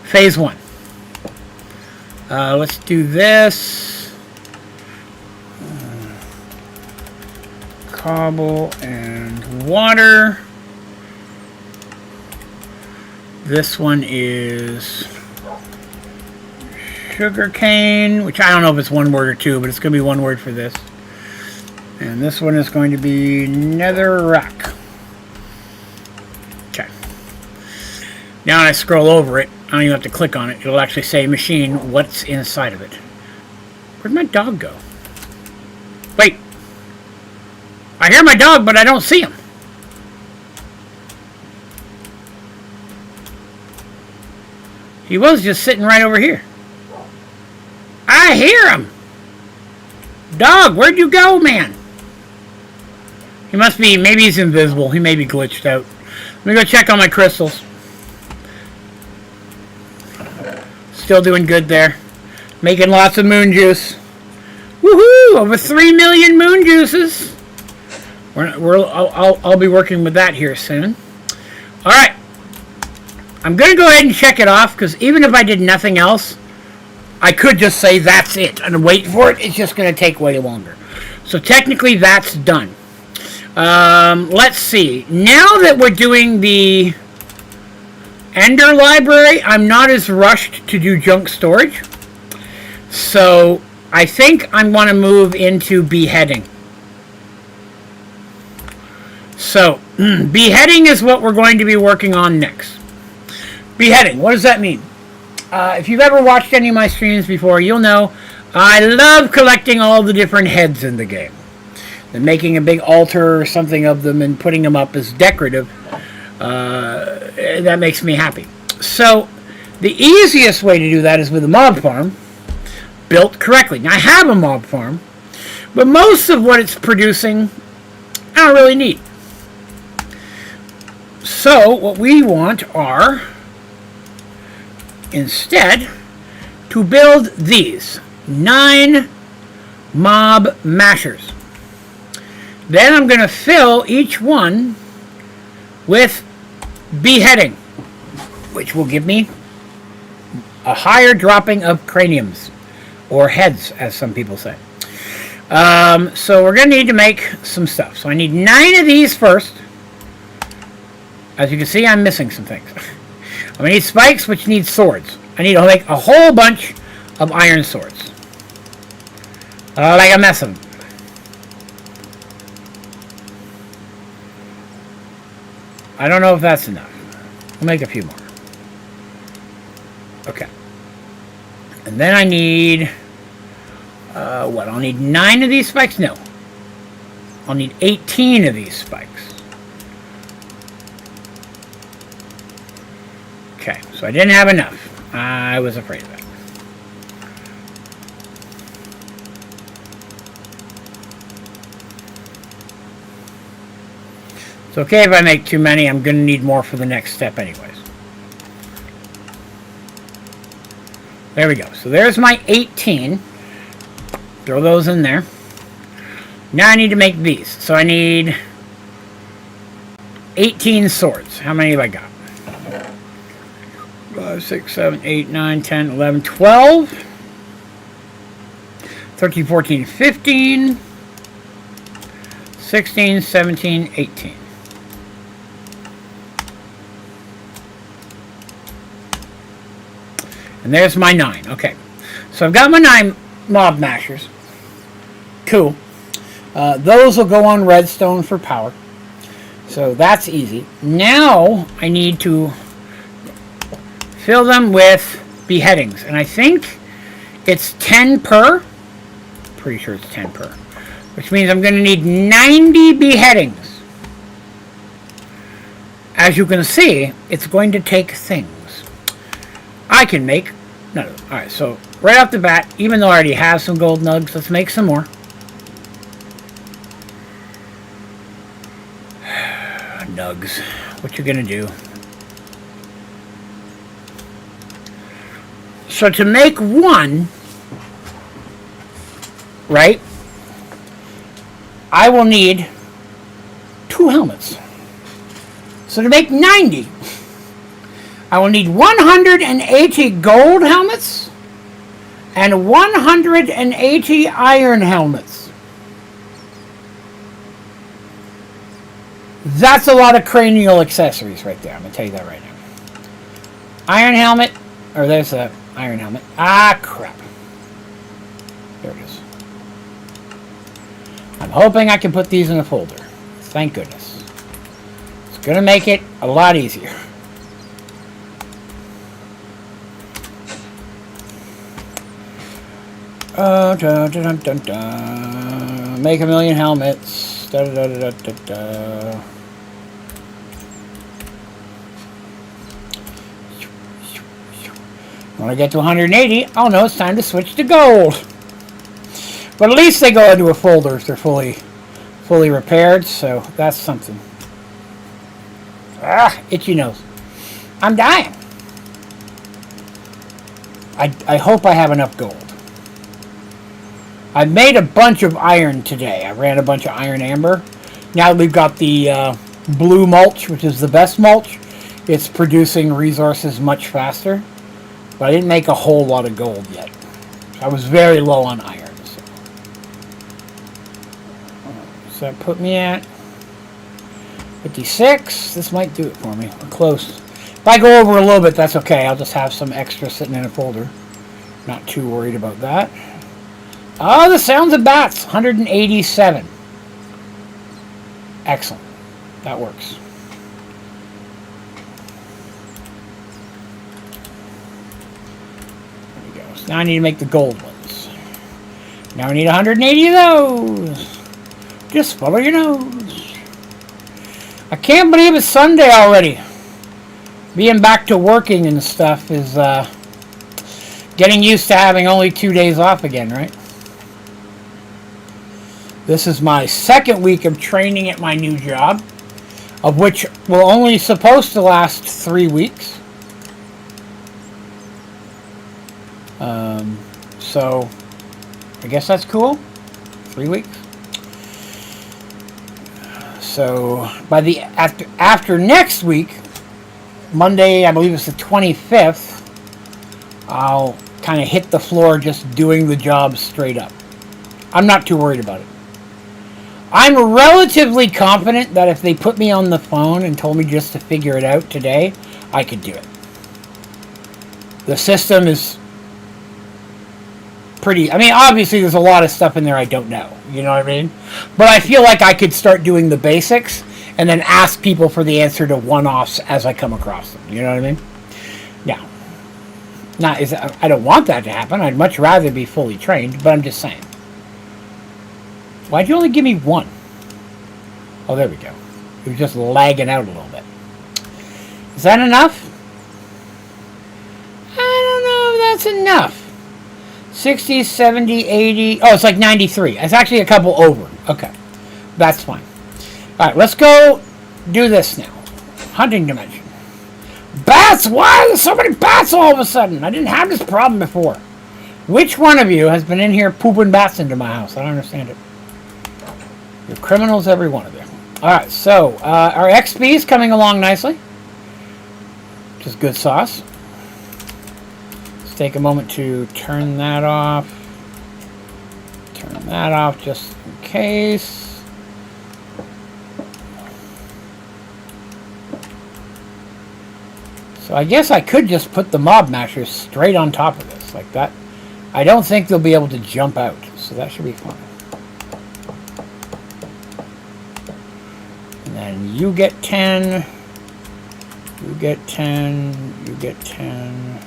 Phase 1. Let's do this. Cobble and water. This one is sugarcane, which I don't know if it's one word or two, but it's going to be one word for this. And this one is going to be netherrack. Okay. Now when I scroll over it, I don't even have to click on it. It'll actually say machine what's inside of it. Where'd my dog go? Wait. I hear my dog, but I don't see him. He was just sitting right over here. I hear him. Dog, where'd you go, man? He must be, maybe he's invisible. He may be glitched out. Let me go check on my crystals. Still doing good there. Making lots of moon juice. Woohoo! Over 3 million moon juices. I'll be working with that here soon. Alright. I'm going to go ahead and check it off, because even if I did nothing else, I could just say that's it and wait for it. It's just going to take way longer. So technically that's done. Let's see. Now that we're doing the Ender library, I'm not as rushed to do junk storage. So I think I'm going to move into beheading. So beheading is what we're going to be working on next. Beheading, what does that mean? If you've ever watched any of my streams before, you'll know I love collecting all the different heads in the game. And making a big altar or something of them and putting them up as decorative. That makes me happy. So the easiest way to do that is with a mob farm built correctly. Now I have a mob farm, but most of what it's producing I don't really need. So what we want are instead to build these 9 mob mashers. Then I'm going to fill each one with beheading, which will give me a higher dropping of craniums, or heads, as some people say. So we're going to need to make some stuff. So I need 9 of these first. As you can see, I'm missing some things. I'm going to need spikes, which need swords. I need to make a whole bunch of iron swords. Like a mess of them. I don't know if that's enough. We'll make a few more. Okay. And then I need... what? I'll need 9 of these spikes? No. I'll need 18 of these spikes. Okay, so I didn't have enough. I was afraid of that. It's okay if I make too many. I'm going to need more for the next step anyways. There we go. So there's my 18. Throw those in there. Now I need to make these. So I need 18 swords. How many have I got? 5, 6, 7, 8, 9, 10, 11, 12. 13, 14, 15. 16, 17, 18. And there's my 9. Okay. So I've got my 9 mob mashers. Cool. Those will go on redstone for power. So that's easy. Now I need to fill them with beheadings. And I think it's 10 per. Pretty sure it's 10 per. Which means I'm going to need 90 beheadings. as you can see, it's going to take things. I can make... No. Alright, so right off the bat, even though I already have some gold nugs, let's make some more. Nugs. What you gonna do? So to make one, right, I will need 2 helmets. So to make 90, I will need 180 gold helmets and 180 iron helmets. That's a lot of cranial accessories right there. I'm going to tell you that right now. Iron helmet, or there's a iron helmet. Ah, crap. There it is. I'm hoping I can put these in a folder. Thank goodness. It's going to make it a lot easier. Dun, dun, dun, dun, dun. Make 1,000,000 helmets. Da, da, da, da, da, da. When I get to 180, I'll know it's time to switch to gold. But at least they go into a folder if they're fully repaired, so that's something. Ah, itchy nose. I'm dying. I hope I have enough gold. I made a bunch of iron today. I ran a bunch of iron amber. Now we've got the blue mulch, which is the best mulch. It's producing resources much faster. But I didn't make a whole lot of gold yet. I was very low on iron. So that put me at 56. This might do it for me. We're close. If I go over a little bit, that's okay. I'll just have some extra sitting in a folder. Not too worried about that. Oh, the sounds of bats. 187. Excellent. That works. There we go. So now I need to make the gold ones. Now I need 180 of those. Just follow your nose. I can't believe it's Sunday already. Being back to working and stuff is getting used to having only 2 days off again, right? This is my second week of training at my new job, of which will only supposed to last 3 weeks. So I guess that's cool. 3 weeks. So by the after next week, Monday, I believe it's the 25th, I'll kind of hit the floor just doing the job straight up. I'm not too worried about it. I'm relatively confident that if they put me on the phone and told me just to figure it out today, I could do it. The system is pretty... I mean, obviously there's a lot of stuff in there I don't know. You know what I mean? But I feel like I could start doing the basics and then ask people for the answer to one-offs as I come across them. You know what I mean? Now, I don't want that to happen. I'd much rather be fully trained, but I'm just saying. Why'd you only give me one? Oh, there we go. It was just lagging out a little bit. Is that enough? I don't know if that's enough. 60, 70, 80... Oh, it's like 93. It's actually a couple over. Okay. That's fine. Alright, let's go do this now. Hunting dimension. Bats! Why are there so many bats all of a sudden? I didn't have this problem before. Which one of you has been in here pooping bats into my house? I don't understand it. You're criminals, every one of you. Alright, so our XP is coming along nicely. Which is good sauce. Let's take a moment to turn that off. Turn that off just in case. So I guess I could just put the mob mashers straight on top of this, like that. I don't think they'll be able to jump out, so that should be fine. And then you get 10, you get 10, you get 10.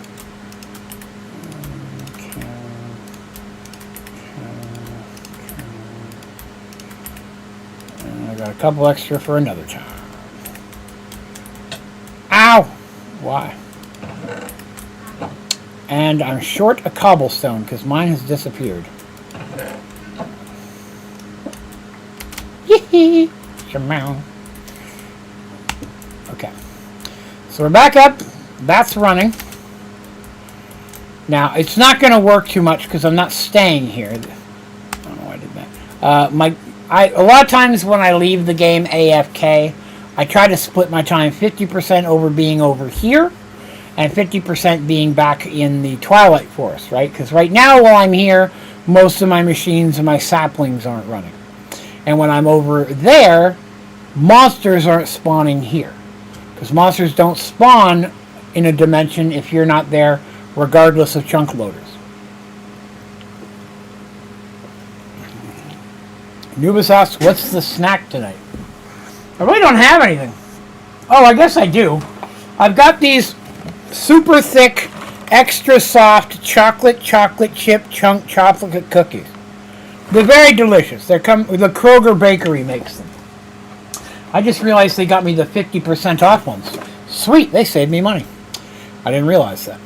And I got a couple extra for another time. Why? And I'm short a cobblestone because mine has disappeared. Yee-hee. Okay. So we're back up. That's running. Now, it's not going to work too much because I'm not staying here. I don't know why I did that. A lot of times when I leave the game AFK, I try to split my time 50% over being over here and 50% being back in the Twilight Forest, right? Because right now, while I'm here, most of my machines and my saplings aren't running. And when I'm over there, monsters aren't spawning here. Because monsters don't spawn in a dimension if you're not there, regardless of chunk loaders. Nubis asks, what's the snack tonight? I really don't have anything. Oh, I guess I do. I've got these super thick, extra soft chocolate chip chunk chocolate cookies. They're very delicious. The Kroger Bakery makes them. I just realized they got me the 50% off ones. Sweet, they saved me money. I didn't realize that.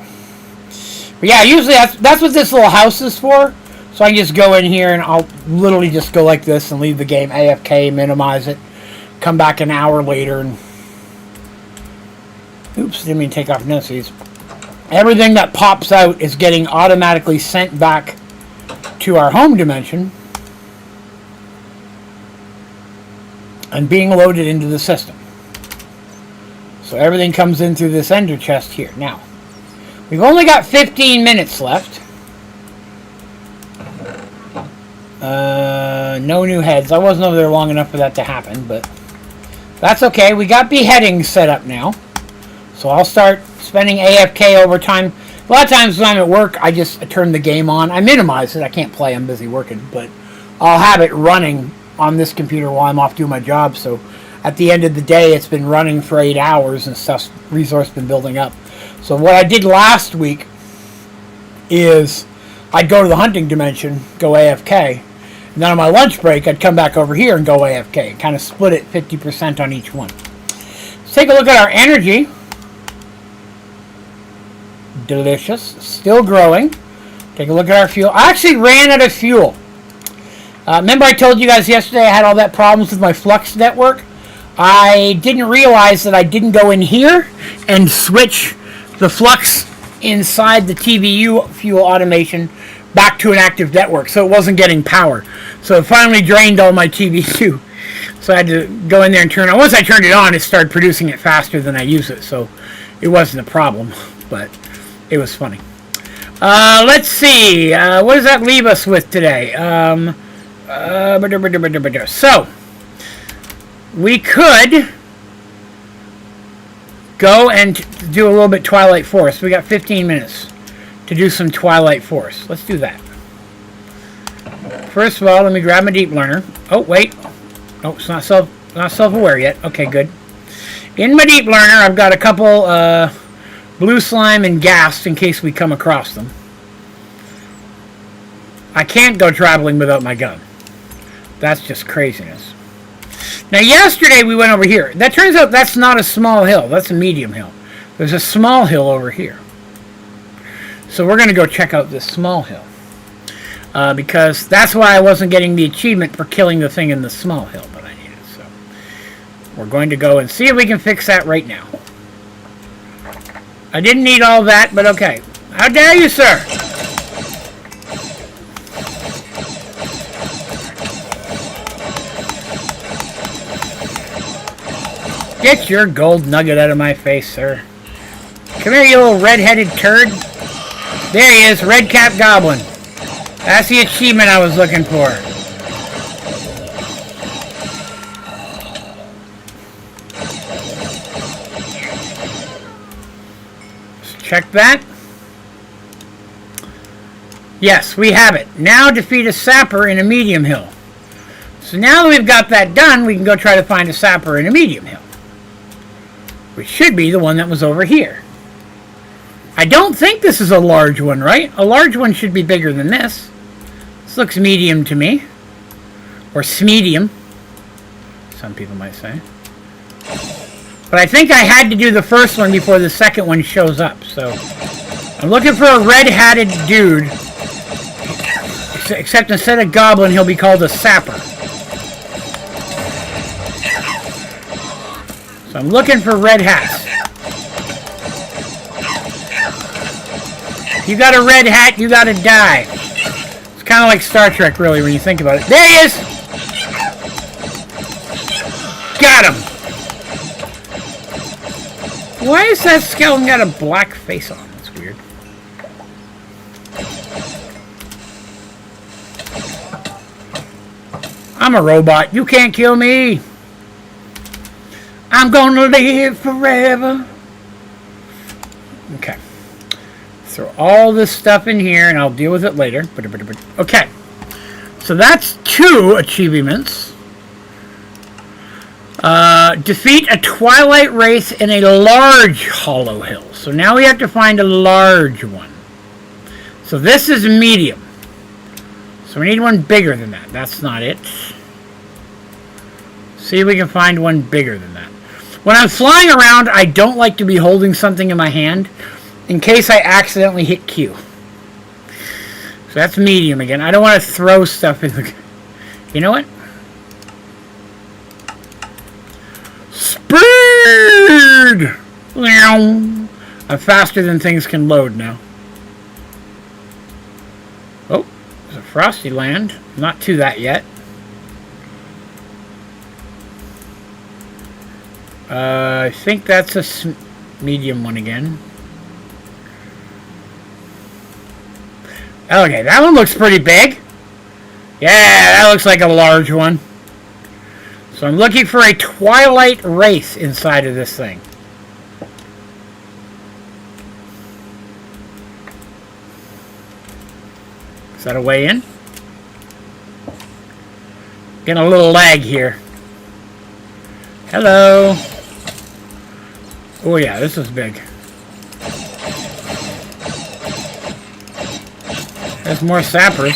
But yeah, usually that's what this little house is for. So I can just go in here and I'll literally just go like this and leave the game AFK, minimize it, come back an hour later and... Oops, didn't mean to take off notices. Everything that pops out is getting automatically sent back to our home dimension and being loaded into the system. So everything comes in through this ender chest here. Now, we've only got 15 minutes left. No new heads. I wasn't over there long enough for that to happen, but that's okay. We got beheadings set up now. So I'll start spending AFK over time. A lot of times when I'm at work, I just turn the game on. I minimize it. I can't play. I'm busy working. But I'll have it running on this computer while I'm off doing my job. So at the end of the day, it's been running for 8 hours and stuff's resource been building up. So what I did last week is I'd go to the hunting dimension, go AFK. And then on my lunch break, I'd come back over here and go AFK. Kind of split it 50% on each one. Let's take a look at our energy. Delicious. Still growing. Take a look at our fuel. I actually ran out of fuel. Remember I told you guys yesterday I had all that problems with my flux network? I didn't realize that I didn't go in here and switch the flux inside the TVU fuel automation back to an active network, so it wasn't getting power. So it finally drained all my TVU. So I had to go in there and turn it on. Once I turned it on, it started producing it faster than I use it, so it wasn't a problem, but it was funny. Let's see. What does that leave us with today? So, we could go and do a little bit Twilight Forest. We got 15 minutes to do some Twilight Forest. Let's do that. First of all, let me grab my deep learner. Oh, wait. Oh, it's not self-aware yet. Okay, good. In my deep learner, I've got a couple blue slime and ghast in case we come across them. I can't go traveling without my gun. That's just craziness. Now, yesterday we went over here. That turns out that's not a small hill. That's a medium hill. There's a small hill over here. So we're going to go check out this small hill. Because that's why I wasn't getting the achievement for killing the thing in the small hill that I needed. So we're going to go and see if we can fix that right now. I didn't need all that, but okay. How dare you, sir? Get your gold nugget out of my face, sir. Come here, you little red-headed turd. There he is, red-capped goblin. That's the achievement I was looking for. Let's check that. Yes, we have it. Now defeat a sapper in a medium hill. So now that we've got that done, we can go try to find a sapper in a medium hill. Which should be the one that was over here. I don't think this is a large one, right? A large one should be bigger than this. This looks medium to me. Or smedium, some people might say. But I think I had to do the first one before the second one shows up, so... I'm looking for a red-hatted dude. Except instead of goblin, he'll be called a sapper. So I'm looking for red hats. If you got a red hat, you gotta die. It's kind of like Star Trek, really, when you think about it. There he is! Got him! Why is that skeleton got a black face on? That's weird. I'm a robot. You can't kill me. I'm gonna live forever. Okay. Throw all this stuff in here and I'll deal with it later. Okay. So that's 2 achievements. Defeat a twilight wraith in a large hollow hill. So now we have to find a large one. So this is medium. So we need one bigger than that. That's not it. See if we can find one bigger than that. When I'm flying around, I don't like to be holding something in my hand in case I accidentally hit Q. So that's medium again. I don't want to throw stuff in the... You know what? Speed! I'm faster than things can load now. Oh, there's a frosty land. Not to that yet. I think that's a medium one again. Okay, that one looks pretty big. Yeah, that looks like a large one. So I'm looking for a twilight wraith inside of this thing. Is that a way in? Getting a little lag here. Hello. Oh yeah, this is big. There's more sappers.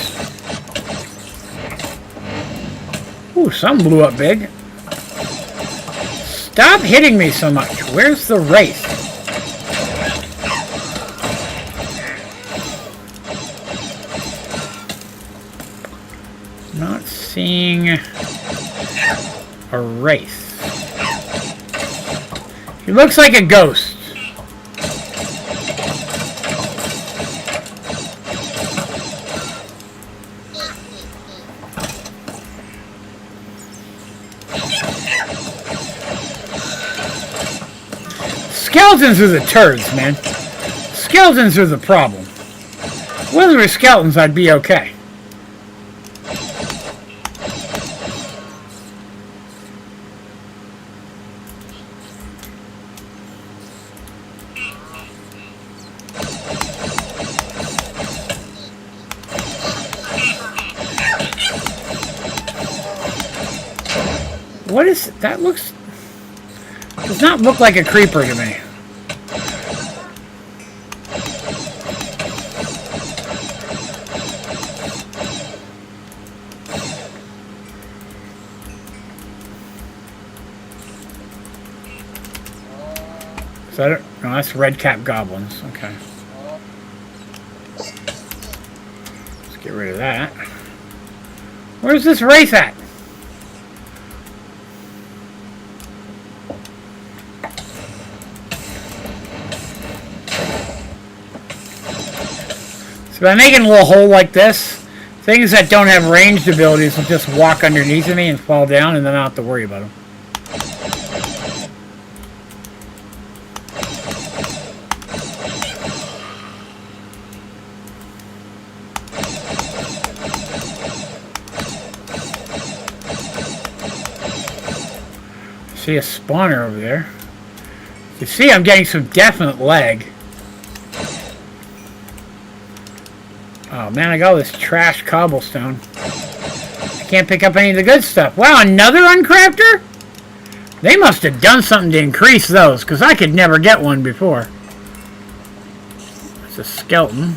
Ooh, some blew up big. Stop hitting me so much. Where's the wraith? Not seeing a wraith. He looks like a ghost. Skeletons are the turds, man. Skeletons are the problem. If there were skeletons, I'd be okay. What is that? Does not look like a creeper to me. Is that it? No, that's red cap goblins. Okay. Let's get rid of that. Where's this wraith at? By making a little hole like this, things that don't have ranged abilities will just walk underneath of me and fall down, and then I don't have to worry about them. See a spawner over there. You see I'm getting some definite lag. Oh man, I got all this trash cobblestone. I can't pick up any of the good stuff. Wow, another uncrafter? They must have done something to increase those, because I could never get one before. It's a skeleton.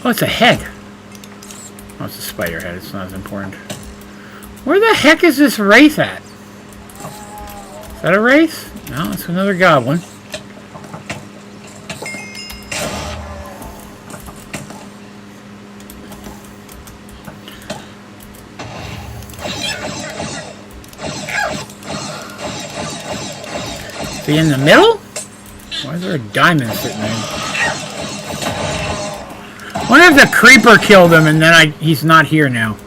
Oh, it's a head. Oh, it's a spider head. It's not as important. Where the heck is this wraith at? Is that a wraith? No, it's another goblin. Is he in the middle? Why is there a diamond sitting there? I wonder if the creeper killed him and then he's not here now.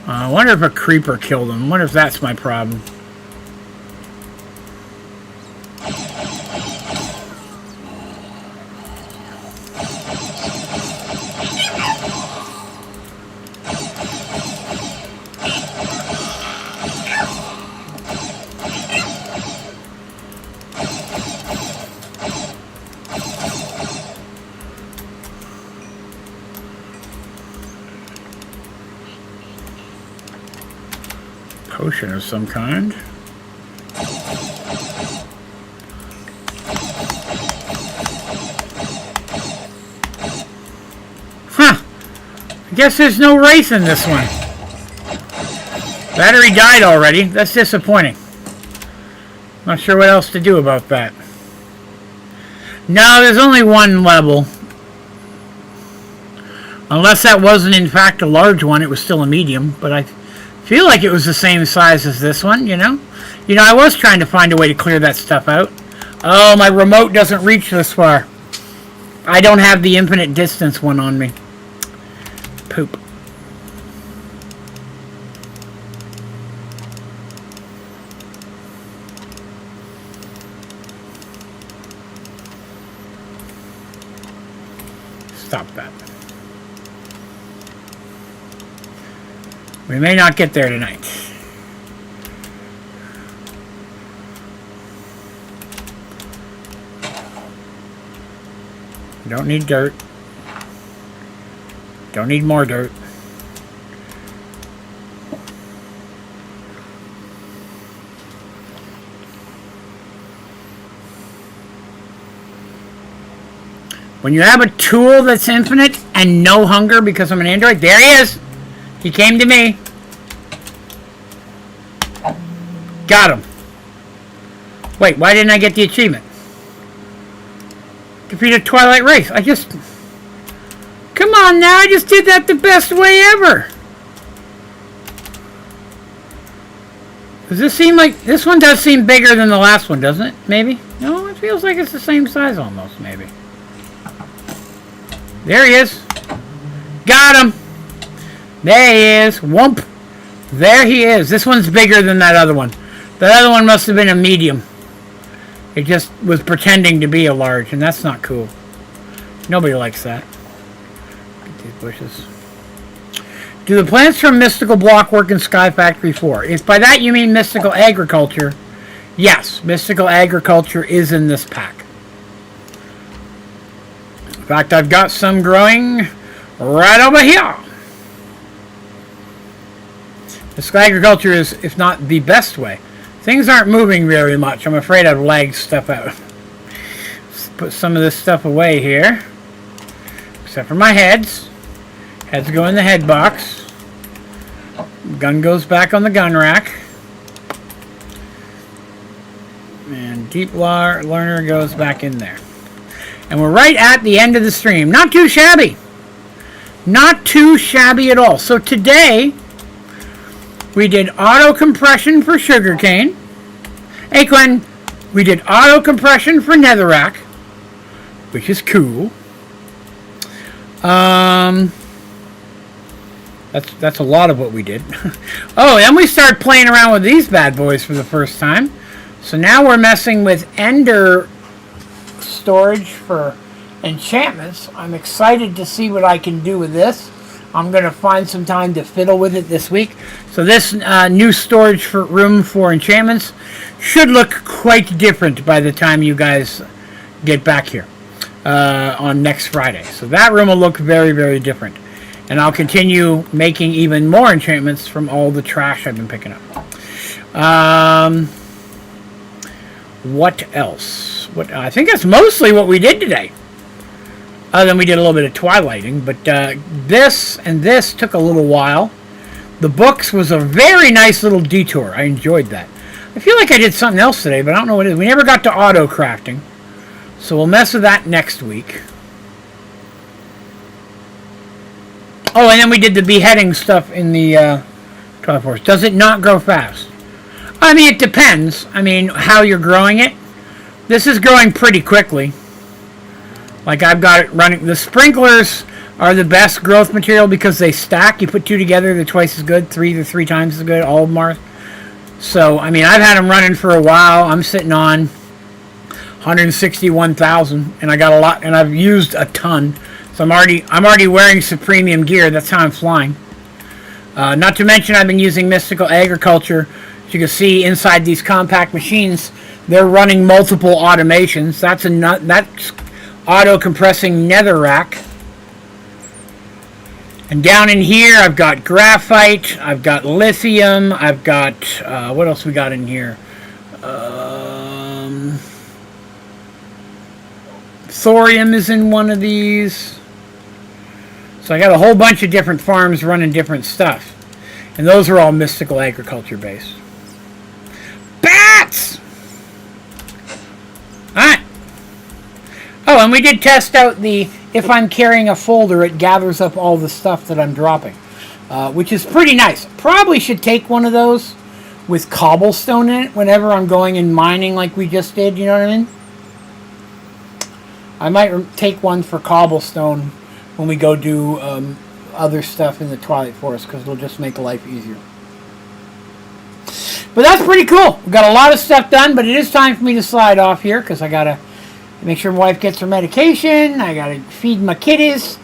I wonder if a creeper killed him. I wonder if that's my problem. Potion of some kind. Huh. I guess there's no wraith in this one. Battery died already. That's disappointing. Not sure what else to do about that. No, there's only one level. Unless that wasn't in fact a large one, it was still a medium, but I feel like it was the same size as this one, you know? You know, I was trying to find a way to clear that stuff out. Oh, my remote doesn't reach this far. I don't have the infinite distance one on me. Poop. Stop that. We may not get there tonight. Don't need dirt. Don't need more dirt. When you have a tool that's infinite and no hunger because I'm an android, there he is. He came to me. Got him. Wait, why didn't I get the achievement? Defeated Twilight Wraith. Come on now, I just did that the best way ever. Does this seem like... This one does seem bigger than the last one, doesn't it? Maybe? No, it feels like it's the same size almost, maybe. There he is. Got him. There he is. Whoomp. There he is. This one's bigger than that other one. That other one must have been a medium. It just was pretending to be a large, and that's not cool. Nobody likes that. Get these bushes. Do the plants from Mystical Block work in Sky Factory 4? If by that you mean Mystical Agriculture, yes, Mystical Agriculture is in this pack. In fact, I've got some growing right over here. Mystical Agriculture is, if not the best way. Things aren't moving very much. I'm afraid I've lagged stuff out. Let's put some of this stuff away here. Except for my heads. Heads go in the head box. Gun goes back on the gun rack. And Deep Learner goes back in there. And we're right at the end of the stream. Not too shabby. Not too shabby at all. So today, we did auto compression for sugarcane. Hey, Quinn, we did auto compression for netherrack, which is cool. That's a lot of what we did. Oh, then we started playing around with these bad boys for the first time. So now we're messing with ender storage for enchantments. I'm excited to see what I can do with this. I'm going to find some time to fiddle with it this week. So this new storage room for enchantments should look quite different by the time you guys get back here on next Friday. So that room will look very, very different. And I'll continue making even more enchantments from all the trash I've been picking up. What else? I think that's mostly what we did today. Other than we did a little bit of twilighting, but this and this took a little while. The books was a very nice little detour. I enjoyed that. I feel like I did something else today, but I don't know what it is. We never got to auto crafting, so we'll mess with that next week. Oh, and then we did the beheading stuff in the Twilight Forest. Does it not grow fast? I mean, it depends. I mean, how you're growing it. This is growing pretty quickly. Like, I've got it running. The sprinklers are the best growth material because they stack. You put two together, they're twice as good. They're 3 times as good. All of them are. So, I mean, I've had them running for a while. I'm sitting on 161,000, and I got a lot, and I've used a ton. So I'm already wearing some premium gear. That's how I'm flying. Not to mention, I've been using Mystical Agriculture. As you can see inside these compact machines, they're running multiple automations. That's auto-compressing netherrack. And down in here, I've got graphite, I've got lithium, I've got, what else we got in here? Thorium is in one of these. So I got a whole bunch of different farms running different stuff. And those are all Mystical Agriculture based. Bats! Alright. Oh, and we did test out the, if I'm carrying a folder, it gathers up all the stuff that I'm dropping. Which is pretty nice. Probably should take one of those with cobblestone in it whenever I'm going and mining like we just did, you know what I mean? I might take one for cobblestone when we go do other stuff in the Twilight Forest, because it'll just make life easier. But that's pretty cool. We've got a lot of stuff done, but it is time for me to slide off here, because I got to make sure my wife gets her medication, I got to feed my kitties,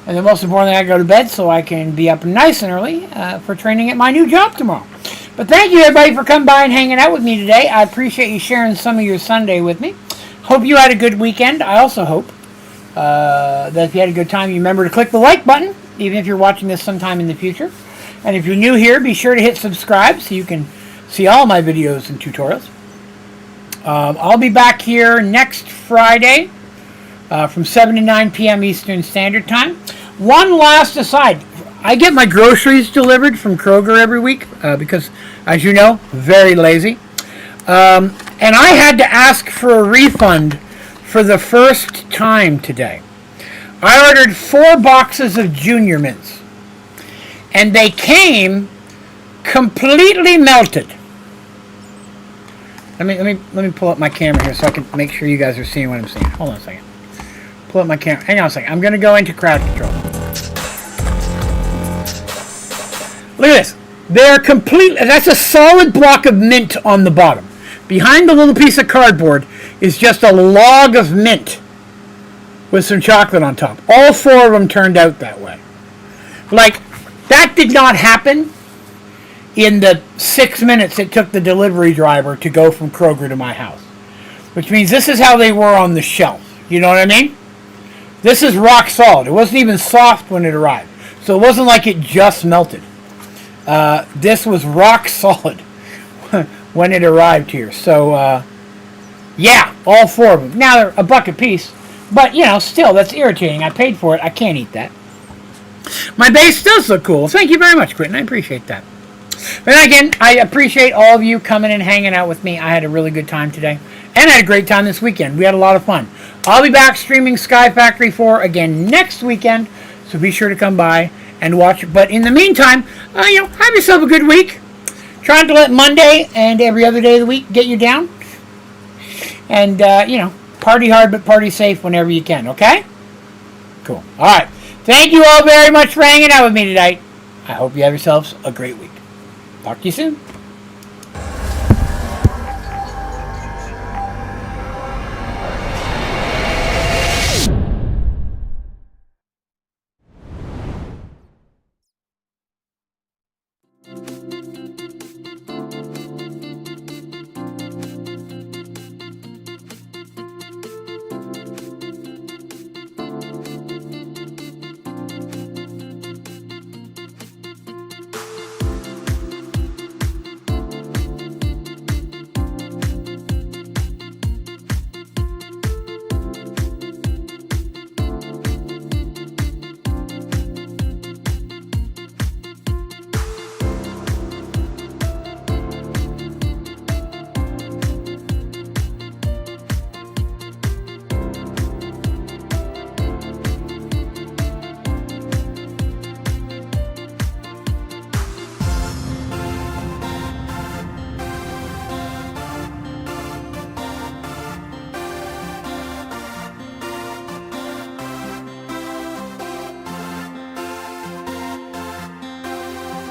and then most importantly, I got to go to bed so I can be up nice and early for training at my new job tomorrow. But thank you, everybody, for coming by and hanging out with me today. I appreciate you sharing some of your Sunday with me. Hope you had a good weekend. I also hope that if you had a good time, you remember to click the like button, even if you're watching this sometime in the future. And if you're new here, be sure to hit subscribe so you can see all my videos and tutorials. I'll be back here next Friday from 7 to 9 p.m. Eastern Standard Time. One last aside. I get my groceries delivered from Kroger every week because, as you know, very lazy. And I had to ask for a refund for the first time today. I ordered 4 boxes of Junior Mints, and they came completely melted. Let me pull up my camera here so I can make sure you guys are seeing what I'm seeing. Hold on a second. Pull up my camera. Hang on a second. I'm going to go into crowd control. Look at this. They're complete. That's a solid block of mint on the bottom. Behind the little piece of cardboard is just a log of mint with some chocolate on top. All 4 of them turned out that way. Like, that did not happen in the 6 minutes it took the delivery driver to go from Kroger to my house. Which means this is how they were on the shelf. You know what I mean? This is rock solid. It wasn't even soft when it arrived. So it wasn't like it just melted. This was rock solid when it arrived here. So, yeah, all 4 of them. Now they're a buck a piece. But, you know, still, that's irritating. I paid for it. I can't eat that. My base does look cool. Thank you very much, Quentin. I appreciate that. But again, I appreciate all of you coming and hanging out with me. I had a really good time today. And I had a great time this weekend. We had a lot of fun. I'll be back streaming Sky Factory 4 again next weekend. So be sure to come by and watch. But in the meantime, have yourself a good week. Trying to let Monday and every other day of the week get you down. And, party hard but party safe whenever you can, okay? Cool. All right. Thank you all very much for hanging out with me tonight. I hope you have yourselves a great week. Talk to you soon.